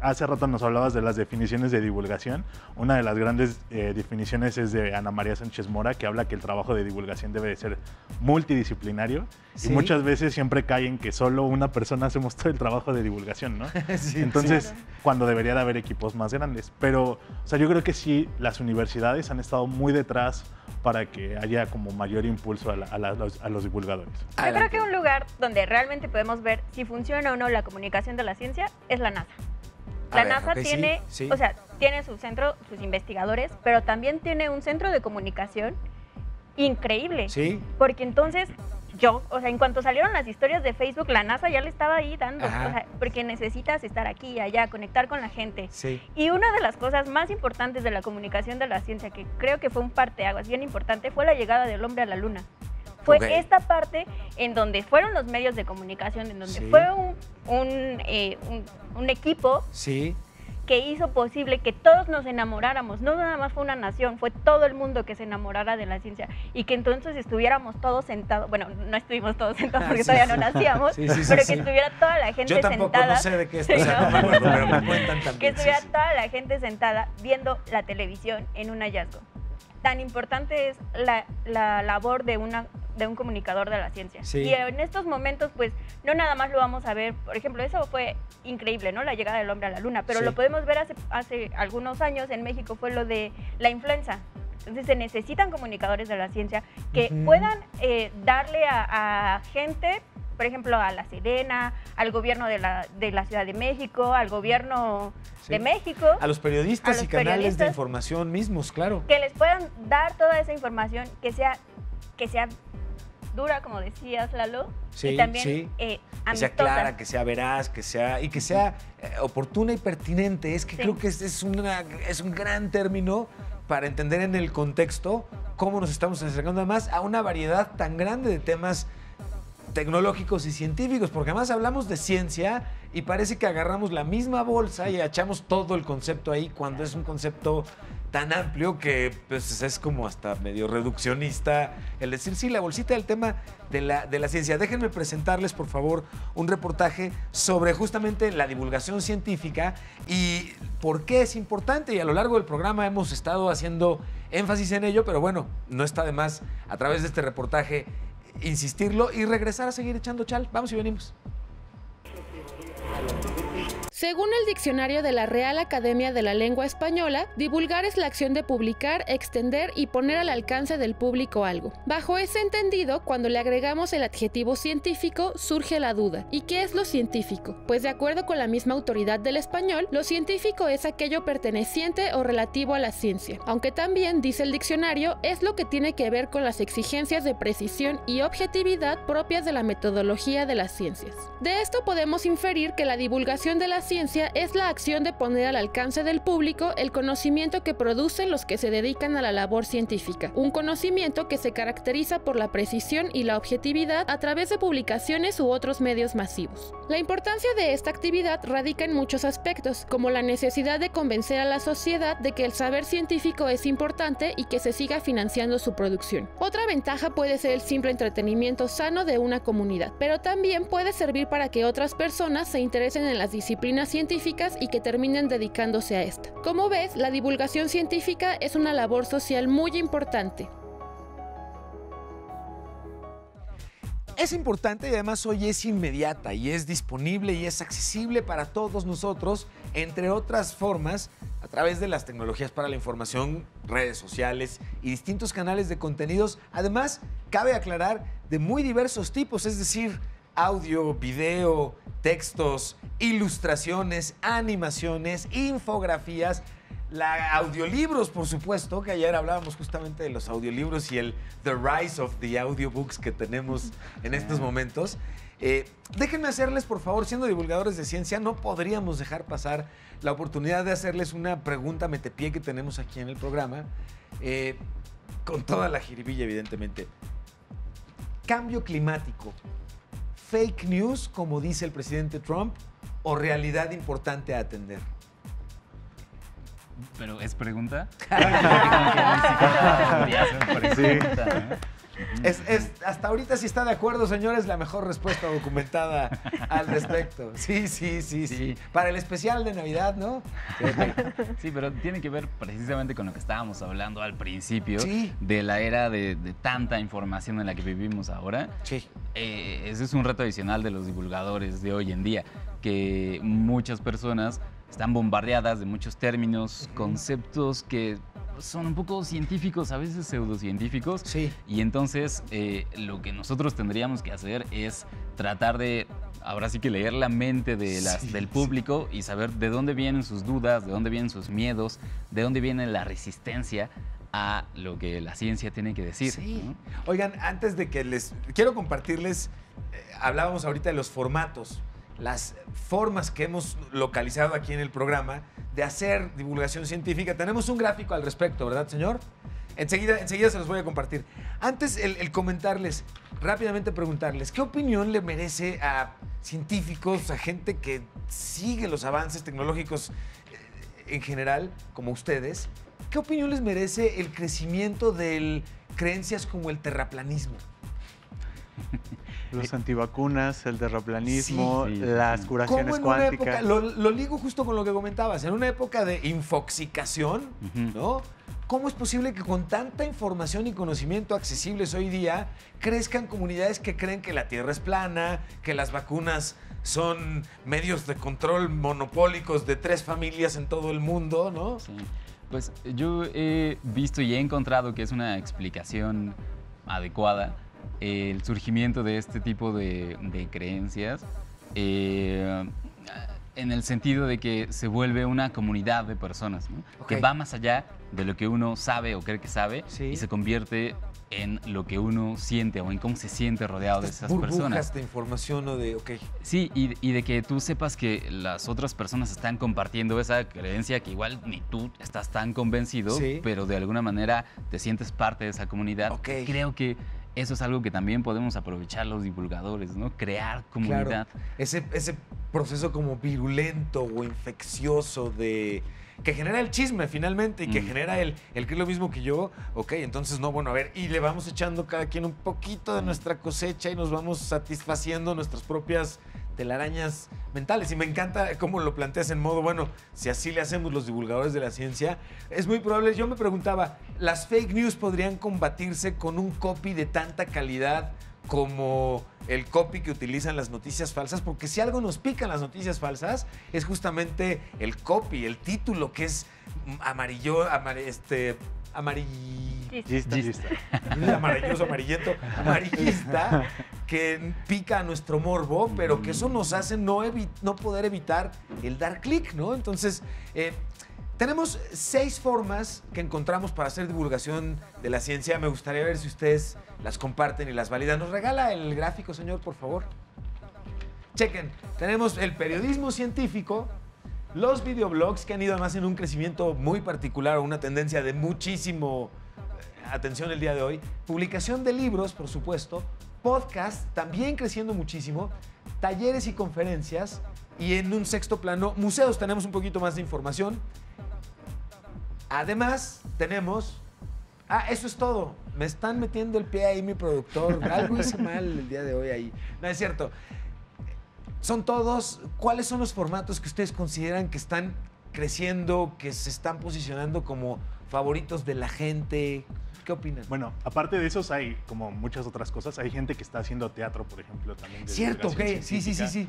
hace rato nos hablabas de las definiciones de divulgación. Una de las grandes definiciones es de Ana María Sánchez Mora, que habla que el trabajo de divulgación debe de ser multidisciplinario. Sí. Y muchas veces siempre cae en que solo una persona hacemos todo el trabajo de divulgación, ¿no? Sí, Entonces, Claro. cuando debería de haber equipos más grandes. Pero, o sea, yo creo que sí, las universidades han estado muy detrás para que haya como mayor impulso a los divulgadores. Yo creo que un lugar donde realmente podemos ver si funciona o no la comunicación de la ciencia es la NASA. A La ver, NASA ok, sí, tiene, sí. o sea, tiene su centro, sus investigadores, pero también tiene un centro de comunicación increíble. Sí. Porque entonces o sea, en cuanto salieron las historias de Facebook, la NASA ya le estaba ahí dando, Ajá. o sea, porque necesitas estar aquí y allá, conectar con la gente. Sí. Y una de las cosas más importantes de la comunicación de la ciencia, que creo que fue un parteaguas bien importante, fue la llegada del hombre a la luna. Fue Ok. esta parte en donde fueron los medios de comunicación, en donde Sí. fue un equipo Sí. que hizo posible que todos nos enamoráramos. No nada más fue una nación, fue todo el mundo que se enamorara de la ciencia y que entonces estuviéramos todos sentados. Bueno, no estuvimos todos sentados porque Sí. todavía no nacíamos, Sí, sí, sí, pero que sí. estuviera toda la gente Yo tampoco, sentada. no sé de qué Sí, o sea, ¿no? no me acuerdo, pero me cuentan también. Que estuviera sí, sí. toda la gente sentada viendo la televisión en un hallazgo. Tan importante es la labor de un comunicador de la ciencia. Sí. Y en estos momentos, pues, no nada más lo vamos a ver, por ejemplo, eso fue increíble, ¿no? La llegada del hombre a la luna, pero Sí. lo podemos ver hace algunos años en México, fue lo de la influenza. Entonces se necesitan comunicadores de la ciencia que Ujú. puedan darle a gente, por ejemplo, a La Serena, al gobierno de la Ciudad de México, al gobierno Sí. de México, A los periodistas A los y canales de periodistas. información mismos, claro. que les puedan dar toda esa información que sea dura, como decías, Lalo, Sí, y también sí. Que sea amistosa. clara, que sea veraz, que sea oportuna y pertinente. Es que Sí. creo que es un gran término para entender en el contexto cómo nos estamos acercando además a una variedad tan grande de temas tecnológicos y científicos, porque además hablamos de ciencia y parece que agarramos la misma bolsa y echamos todo el concepto ahí cuando es un concepto tan amplio que pues, es como hasta medio reduccionista el decir, sí, la bolsita del tema de la ciencia. Déjenme presentarles, por favor, un reportaje sobre justamente la divulgación científica y por qué es importante. Y a lo largo del programa hemos estado haciendo énfasis en ello, pero bueno, no está de más a través de este reportaje insistirlo y regresar a seguir echando chal. Vamos y venimos. Según el diccionario de la Real Academia de la Lengua Española, divulgar es la acción de publicar, extender y poner al alcance del público algo. Bajo ese entendido, cuando le agregamos el adjetivo científico, surge la duda. ¿Y qué es lo científico? Pues de acuerdo con la misma autoridad del español, lo científico es aquello perteneciente o relativo a la ciencia. Aunque también, dice el diccionario, es lo que tiene que ver con las exigencias de precisión y objetividad propias de la metodología de las ciencias. De esto podemos inferir que la divulgación de la ciencia es la acción de poner al alcance del público el conocimiento que producen los que se dedican a la labor científica, un conocimiento que se caracteriza por la precisión y la objetividad a través de publicaciones u otros medios masivos. La importancia de esta actividad radica en muchos aspectos, como la necesidad de convencer a la sociedad de que el saber científico es importante y que se siga financiando su producción. Otra ventaja puede ser el simple entretenimiento sano de una comunidad, pero también puede servir para que otras personas se interesen en las disciplinas científicas y que terminen dedicándose a esta. Como ves, la divulgación científica es una labor social muy importante. Es importante y además hoy es inmediata y es disponible y es accesible para todos nosotros, entre otras formas, a través de las tecnologías para la información, redes sociales y distintos canales de contenidos. Además, cabe aclarar, de muy diversos tipos, es decir, audio, video, textos, ilustraciones, animaciones, infografías, audiolibros, por supuesto, que ayer hablábamos justamente de los audiolibros y el The Rise of the Audiobooks que tenemos en estos momentos. Déjenme hacerles, por favor, siendo divulgadores de ciencia, no podríamos dejar pasar la oportunidad de hacerles una pregunta metepié que tenemos aquí en el programa, con toda la jiribilla, evidentemente. Cambio climático. ¿Fake news, como dice el presidente Trump, o realidad importante a atender? ¿Pero es pregunta? Hasta ahorita, si está de acuerdo, señor, es la mejor respuesta documentada al respecto. Sí. Para el especial de Navidad, ¿no? Sí, pero tiene que ver precisamente con lo que estábamos hablando al principio, sí, de la era de tanta información en la que vivimos ahora. Sí. Ese es un reto adicional de los divulgadores de hoy en día, que muchas personas están bombardeadas de muchos términos, conceptos que son un poco científicos, a veces pseudocientíficos. Sí. Y entonces lo que nosotros tendríamos que hacer es tratar de, ahora sí que leer la mente del público y saber de dónde vienen sus dudas, de dónde vienen sus miedos, de dónde viene la resistencia a lo que la ciencia tiene que decir. Sí. ¿No? Oigan, antes de que quiero compartirles, hablábamos ahorita de los formatos, las formas que hemos localizado aquí en el programa de hacer divulgación científica. Tenemos un gráfico al respecto, ¿verdad, señor? Enseguida se los voy a compartir. Antes, el comentarles, rápidamente preguntarles, ¿qué opinión le merece a científicos, a gente que sigue los avances tecnológicos en general, como ustedes? ¿Qué opinión les merece el crecimiento de creencias como el terraplanismo? Los antivacunas, el terraplanismo, sí, las curaciones ¿Cómo en una cuánticas. época, lo ligo justo con lo que comentabas, en una época de infoxicación, ¿no? ¿Cómo es posible que con tanta información y conocimiento accesibles hoy día crezcan comunidades que creen que la Tierra es plana, que las vacunas son medios de control monopólicos de 3 familias en todo el mundo, ¿no? Sí. Pues yo he visto y he encontrado que es una explicación adecuada el surgimiento de este tipo de creencias, en el sentido de que se vuelve una comunidad de personas, ¿no? Ok. Que va más allá de lo que uno sabe o cree que sabe Sí. y se convierte en lo que uno siente o en cómo se siente rodeado de esas burbujas personas. de información o de, ok. Sí, y de que tú sepas que las otras personas están compartiendo esa creencia que igual ni tú estás tan convencido, Sí. pero de alguna manera te sientes parte de esa comunidad. Ok. Creo que eso es algo que también podemos aprovechar los divulgadores, ¿no? Crear comunidad. Claro, ese proceso como virulento o infeccioso de que genera el chisme finalmente y que genera el que es lo mismo que yo. Ok, entonces no, bueno, a ver, y le vamos echando cada quien un poquito de nuestra cosecha y nos vamos satisfaciendo nuestras propias telarañas mentales. Y me encanta cómo lo planteas en modo, bueno, si así le hacemos los divulgadores de la ciencia, es muy probable. Yo me preguntaba, ¿las fake news podrían combatirse con un copy de tanta calidad como el copy que utilizan las noticias falsas? Porque si algo nos pican las noticias falsas es justamente el copy, el título, que es amarillista, que pica a nuestro morbo, pero que eso nos hace no poder evitar el dar clic, ¿no? Entonces, tenemos 6 formas que encontramos para hacer divulgación de la ciencia. Me gustaría ver si ustedes las comparten y las validan. ¿Nos regala el gráfico, señor, por favor? Chequen, tenemos el periodismo científico, los videoblogs, que han ido además en un crecimiento muy particular o una tendencia de muchísimo atención el día de hoy. Publicación de libros, por supuesto. Podcast, también creciendo muchísimo. Talleres y conferencias. Y en un 6º plano, museos. Tenemos un poquito más de información. Además, tenemos... eso es todo. Me están metiendo el pie ahí mi productor. Algo hice mal el día de hoy ahí. No, es cierto. Son todos. ¿Cuáles son los formatos que ustedes consideran que están creciendo, que se están posicionando como favoritos de la gente? ¿Qué opinan? Bueno, aparte de esos hay como muchas otras cosas. Hay gente que está haciendo teatro, por ejemplo, también. Cierto, ok. Sí.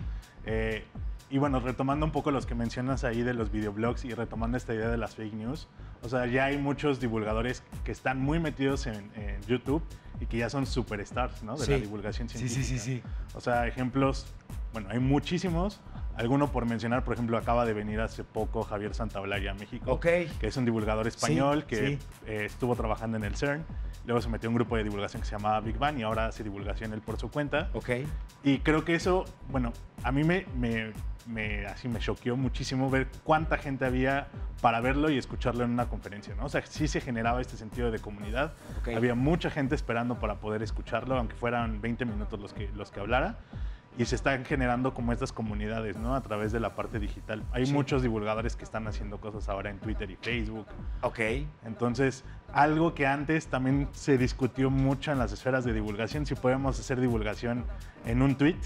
Y bueno, retomando un poco los que mencionas ahí de los videoblogs y retomando esta idea de las fake news, o sea, ya hay muchos divulgadores que están muy metidos en YouTube y que ya son superstars, ¿no? De la divulgación científica. Sí. O sea, ejemplos, bueno, hay muchísimos. Alguno por mencionar, por ejemplo, acaba de venir hace poco Javier Santaolalla a México, que es un divulgador español que estuvo trabajando en el CERN. Luego se metió a un grupo de divulgación que se llamaba Big Bang y ahora hace divulgación él por su cuenta. Y creo que eso, bueno, a mí me choqueó muchísimo ver cuánta gente había para verlo y escucharlo en una conferencia, ¿no? O sea, sí se generaba este sentido de comunidad. Había mucha gente esperando para poder escucharlo, aunque fueran 20 minutos los que hablara. Y se están generando como estas comunidades, ¿no? A través de la parte digital. Hay muchos divulgadores que están haciendo cosas ahora en Twitter y Facebook. Entonces, algo que antes también se discutió mucho en las esferas de divulgación, si podemos hacer divulgación en un tweet.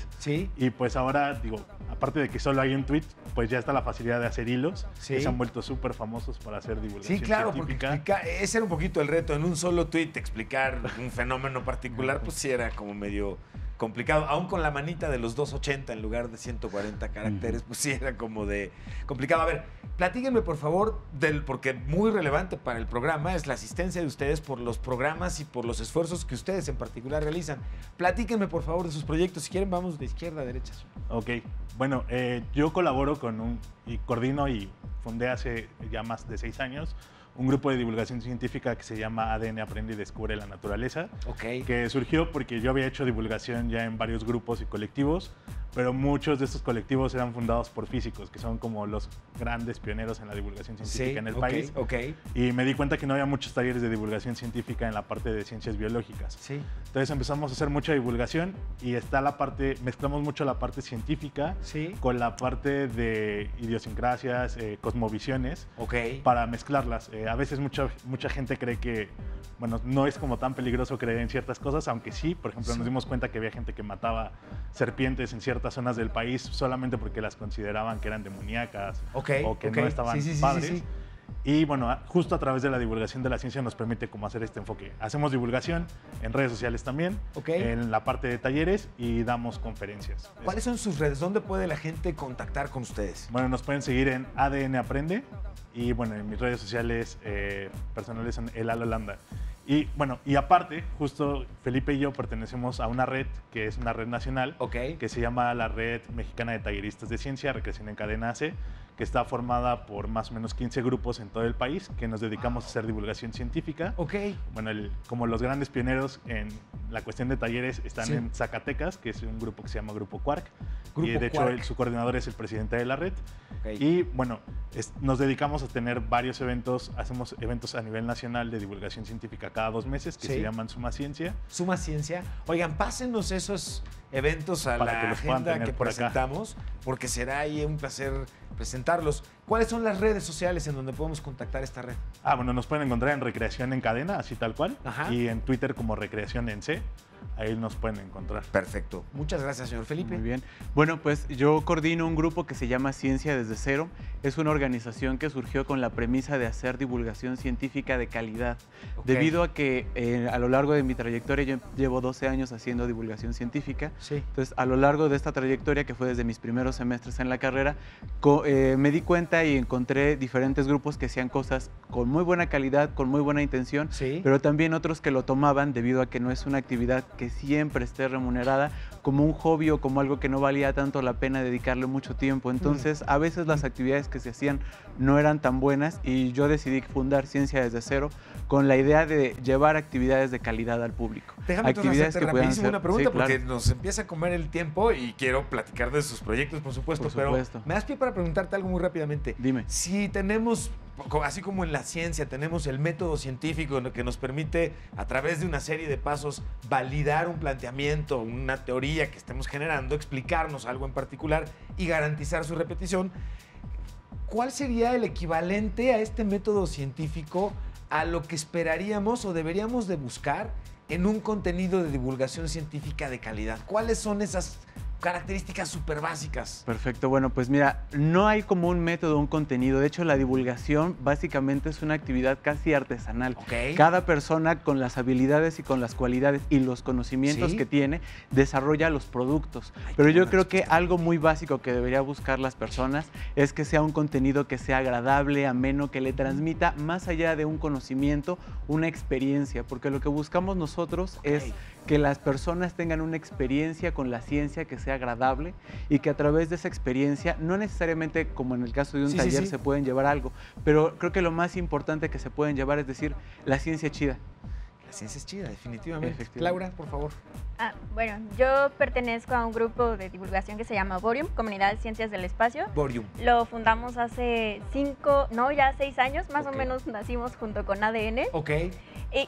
Y pues ahora, digo, aparte de que solo hay un tweet, pues ya está la facilidad de hacer hilos. Que se han vuelto súper famosos para hacer divulgación científica. Porque ese era un poquito el reto. En un solo tweet explicar un fenómeno particular, pues sí era como medio complicado, aún con la manita de los 280 en lugar de 140 caracteres, pues sí era como de complicado. A ver, platíquenme por favor porque muy relevante para el programa es la asistencia de ustedes por los programas y por los esfuerzos que ustedes en particular realizan. Platíquenme por favor de sus proyectos. Si quieren, vamos de izquierda a derecha. Ok, bueno, yo colaboro y coordino y fundé hace ya más de 6 años un grupo de divulgación científica que se llama ADN Aprende y Descubre la Naturaleza, que surgió porque yo había hecho divulgación ya en varios grupos y colectivos, pero muchos de estos colectivos eran fundados por físicos, que son como los grandes pioneros en la divulgación científica en el país. Y me di cuenta que no había muchos talleres de divulgación científica en la parte de ciencias biológicas. Entonces empezamos a hacer mucha divulgación y mezclamos mucho la parte científica con la parte de idiosincrasias, cosmovisiones, para mezclarlas. A veces mucha gente cree que, bueno, no es como tan peligroso creer en ciertas cosas, aunque sí, por ejemplo, nos dimos cuenta que había gente que mataba serpientes en ciertas zonas del país solamente porque las consideraban que eran demoníacas o que no estaban padres. Y bueno, justo a través de la divulgación de la ciencia nos permite como hacer este enfoque. Hacemos divulgación en redes sociales también, en la parte de talleres y damos conferencias. ¿Cuáles son sus redes? ¿Dónde puede la gente contactar con ustedes? Bueno, nos pueden seguir en ADN Aprende y bueno, en mis redes sociales personales son El Holanda. Y bueno, y aparte, justo Felipe y yo pertenecemos a una red que es una red nacional que se llama la Red Mexicana de Talleristas de Ciencia, Recreación en Cadena AC, que está formada por más o menos 15 grupos en todo el país que nos dedicamos a hacer divulgación científica. Ok. Bueno, como los grandes pioneros en la cuestión de talleres están Sí. en Zacatecas, que es un grupo que se llama Grupo Quark. Grupo y de hecho Quark. su coordinador es el presidente de la red. Ok. Y bueno, nos dedicamos a tener varios eventos, hacemos eventos a nivel nacional de divulgación científica cada 2 meses que Sí. se llaman Suma Ciencia. Suma Ciencia. Oigan, pásenos esos eventos a Para la que los puedan agenda tener que por acá. presentamos, porque será ahí un placer presentarlos. ¿Cuáles son las redes sociales en donde podemos contactar esta red? Bueno, nos pueden encontrar en Recreación en Cadena, así tal cual, Ajá. y en Twitter como Recreación en C. Ahí nos pueden encontrar. Perfecto. Muchas gracias, señor Felipe. Muy bien. Bueno, pues yo coordino un grupo que se llama Ciencia desde Cero. Es una organización que surgió con la premisa de hacer divulgación científica de calidad. Ok. Debido a que a lo largo de mi trayectoria, yo llevo 12 años haciendo divulgación científica. Sí. Entonces, a lo largo de esta trayectoria, que fue desde mis primeros semestres en la carrera, me di cuenta y encontré diferentes grupos que hacían cosas con muy buena calidad, con muy buena intención, Sí. pero también otros que lo tomaban debido a que no es una actividad que siempre esté remunerada, como un hobby o como algo que no valía tanto la pena dedicarle mucho tiempo. Entonces, a veces las actividades que se hacían no eran tan buenas y yo decidí fundar Ciencia desde Cero con la idea de llevar actividades de calidad al público. Déjame actividades hacerte puedan rapidísimo ser- una pregunta Sí, claro. porque nos empieza a comer el tiempo y quiero platicar de sus proyectos, por supuesto. Por supuesto. Pero me das pie para preguntarte algo muy rápidamente. Dime. Si tenemos, así como en la ciencia, tenemos el método científico que nos permite, a través de una serie de pasos, validar un planteamiento, una teoría que estemos generando, explicarnos algo en particular y garantizar su repetición, ¿cuál sería el equivalente a este método científico a lo que esperaríamos o deberíamos de buscar en un contenido de divulgación científica de calidad? ¿Cuáles son esas características súper básicas? Perfecto, bueno, pues mira, no hay como un método, un contenido. De hecho, la divulgación básicamente es una actividad casi artesanal. Ok. Cada persona con las habilidades y con las cualidades y los conocimientos Sí. que tiene desarrolla los productos. Ay, Pero qué yo buena creo que respuesta. algo muy básico que debería buscar las personas es que sea un contenido que sea agradable, ameno, que le transmita más allá de un conocimiento, una experiencia, porque lo que buscamos nosotros es que las personas tengan una experiencia con la ciencia que sea agradable y que a través de esa experiencia, no necesariamente como en el caso de un Sí, taller sí. se pueden llevar algo, pero creo que lo más importante que se pueden llevar es decir, la ciencia chida. La ciencia es chida, definitivamente. Efectivamente. Laura, por favor. Bueno, yo pertenezco a un grupo de divulgación que se llama Borium, Comunidad de Ciencias del Espacio. Borium. Lo fundamos hace 6 años, más Ok. o menos nacimos junto con ADN. Ok,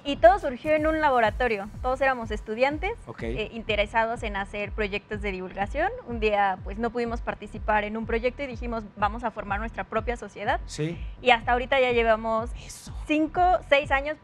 Y todo surgió en un laboratorio. Todos éramos estudiantes ok. interesados en hacer proyectos de divulgación. Un día pues no pudimos participar en un proyecto y dijimos vamos a formar nuestra propia sociedad. Sí. Y hasta ahorita ya llevamos Eso. 6 años,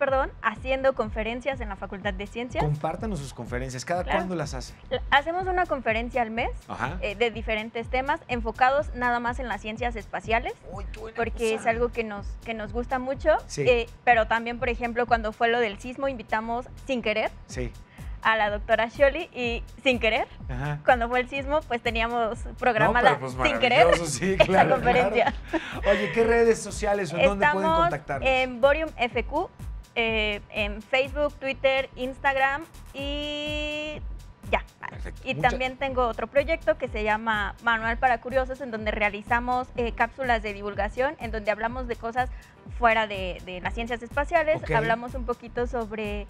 haciendo conferencias en la Facultad de Ciencias. Compártanos sus conferencias. ¿Cada Claro. cuándo las hace? Hacemos una conferencia al mes Ajá. de diferentes temas, enfocados nada más en las ciencias espaciales, Uy, qué buena porque cosa. es algo que nos gusta mucho. Sí. Pero también, por ejemplo, cuando fue lo del sismo, invitamos sin querer Sí. a la doctora Scioli y sin querer, Ajá. cuando fue el sismo, pues teníamos programada No, pero pues sin querer maravilloso, sí, esa claro, conferencia. claro. Oye, ¿qué redes sociales o en dónde pueden Estamos contactarnos? en Borium FQ, en Facebook, Twitter, Instagram y ya. Perfecto. Y Mucha- también tengo otro proyecto que se llama Manual para Curiosos, en donde realizamos cápsulas de divulgación, en donde hablamos de cosas fuera de las ciencias espaciales. Ok. Hablamos un poquito sobre,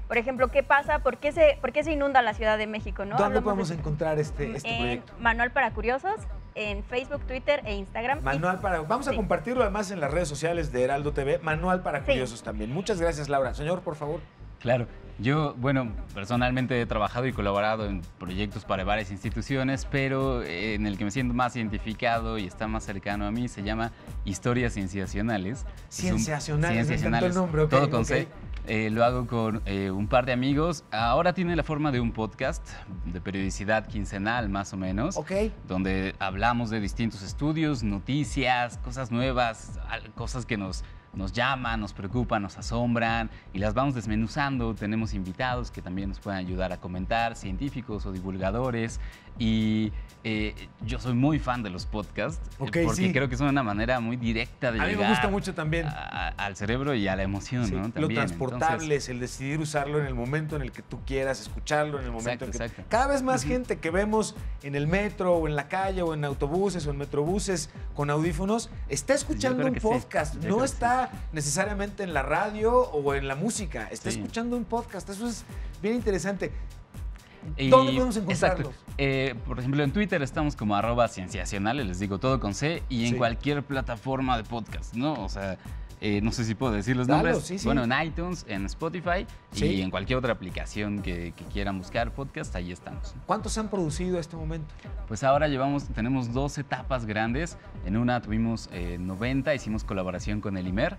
por ejemplo, qué pasa, por qué se inunda la Ciudad de México, ¿no? ¿Dónde Hablamos podemos de- encontrar este en proyecto? Manual para Curiosos, en Facebook, Twitter e Instagram. Manual para... Vamos a Sí. compartirlo además en las redes sociales de Heraldo TV. Manual para Sí. curiosos también. Muchas gracias, Laura. Señor, por favor. Claro, yo, bueno, personalmente he trabajado y colaborado en proyectos para varias instituciones, pero en el que me siento más identificado y está más cercano a mí se llama Historias Cienciacionales. Es un- Cienciacionales, me encantó el nombre, ok, todo con ok. C. Lo hago con un par de amigos. Ahora tiene la forma de un podcast de periodicidad quincenal, más o menos, Ok. donde hablamos de distintos estudios, noticias, cosas nuevas, cosas que nos nos llaman, nos preocupan, nos asombran y las vamos desmenuzando. Tenemos invitados que también nos pueden ayudar a comentar, científicos o divulgadores. Y yo soy muy fan de los podcasts porque creo que son una manera muy directa de llegar. A mí me gusta mucho también. Al cerebro y a la emoción, ¿no? También. Lo transportable es el decidir usarlo en el momento en el que tú quieras, escucharlo en el momento en que... Exacto. Cada vez más gente que vemos en el metro o en la calle o en autobuses o en metrobuses con audífonos está escuchando un podcast. No está necesariamente en la radio o en la música. Está escuchando un podcast. Eso es bien interesante. ¿Dónde podemos encontrarlos? Por ejemplo, en Twitter estamos como @cienciacionales, les digo todo con C, y en cualquier plataforma de podcast, ¿no? O sea, no sé si puedo decir los nombres. Bueno, en iTunes, en Spotify y en cualquier otra aplicación que quieran buscar podcast, ahí estamos. ¿Cuántos se han producido a este momento? Pues ahora tenemos 2 etapas grandes. En una tuvimos 90, hicimos colaboración con el IMER.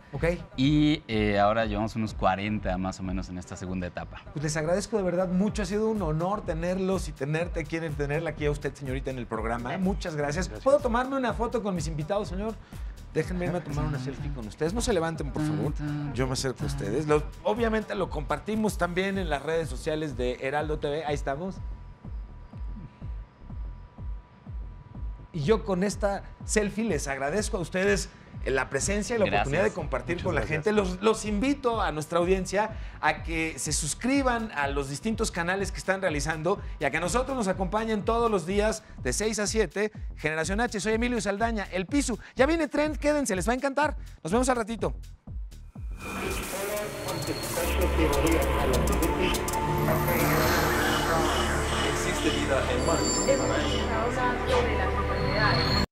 Y ahora llevamos unos 40 más o menos en esta segunda etapa. Pues les agradezco de verdad mucho. Ha sido un honor tenerlos y quieren tenerla aquí a usted, señorita, en el programa. Muchas gracias. ¿Puedo tomarme una foto con mis invitados, señor? Déjenme irme a tomar una selfie con ustedes. No se levanten, por favor. Yo me acerco a ustedes. Obviamente lo compartimos también en las redes sociales de Heraldo TV. Ahí estamos. Y yo con esta selfie les agradezco a ustedes la presencia y la oportunidad de compartir con la gente. Los invito a nuestra audiencia a que se suscriban a los distintos canales que están realizando y a que nosotros nos acompañen todos los días de 6 a 7. Generación H, soy Emilio Saldaña, El Pisu. Ya viene Trend, quédense, les va a encantar. Nos vemos al ratito. ¿Existe vida en Marte? Hemos estado hablando de la enfermedad.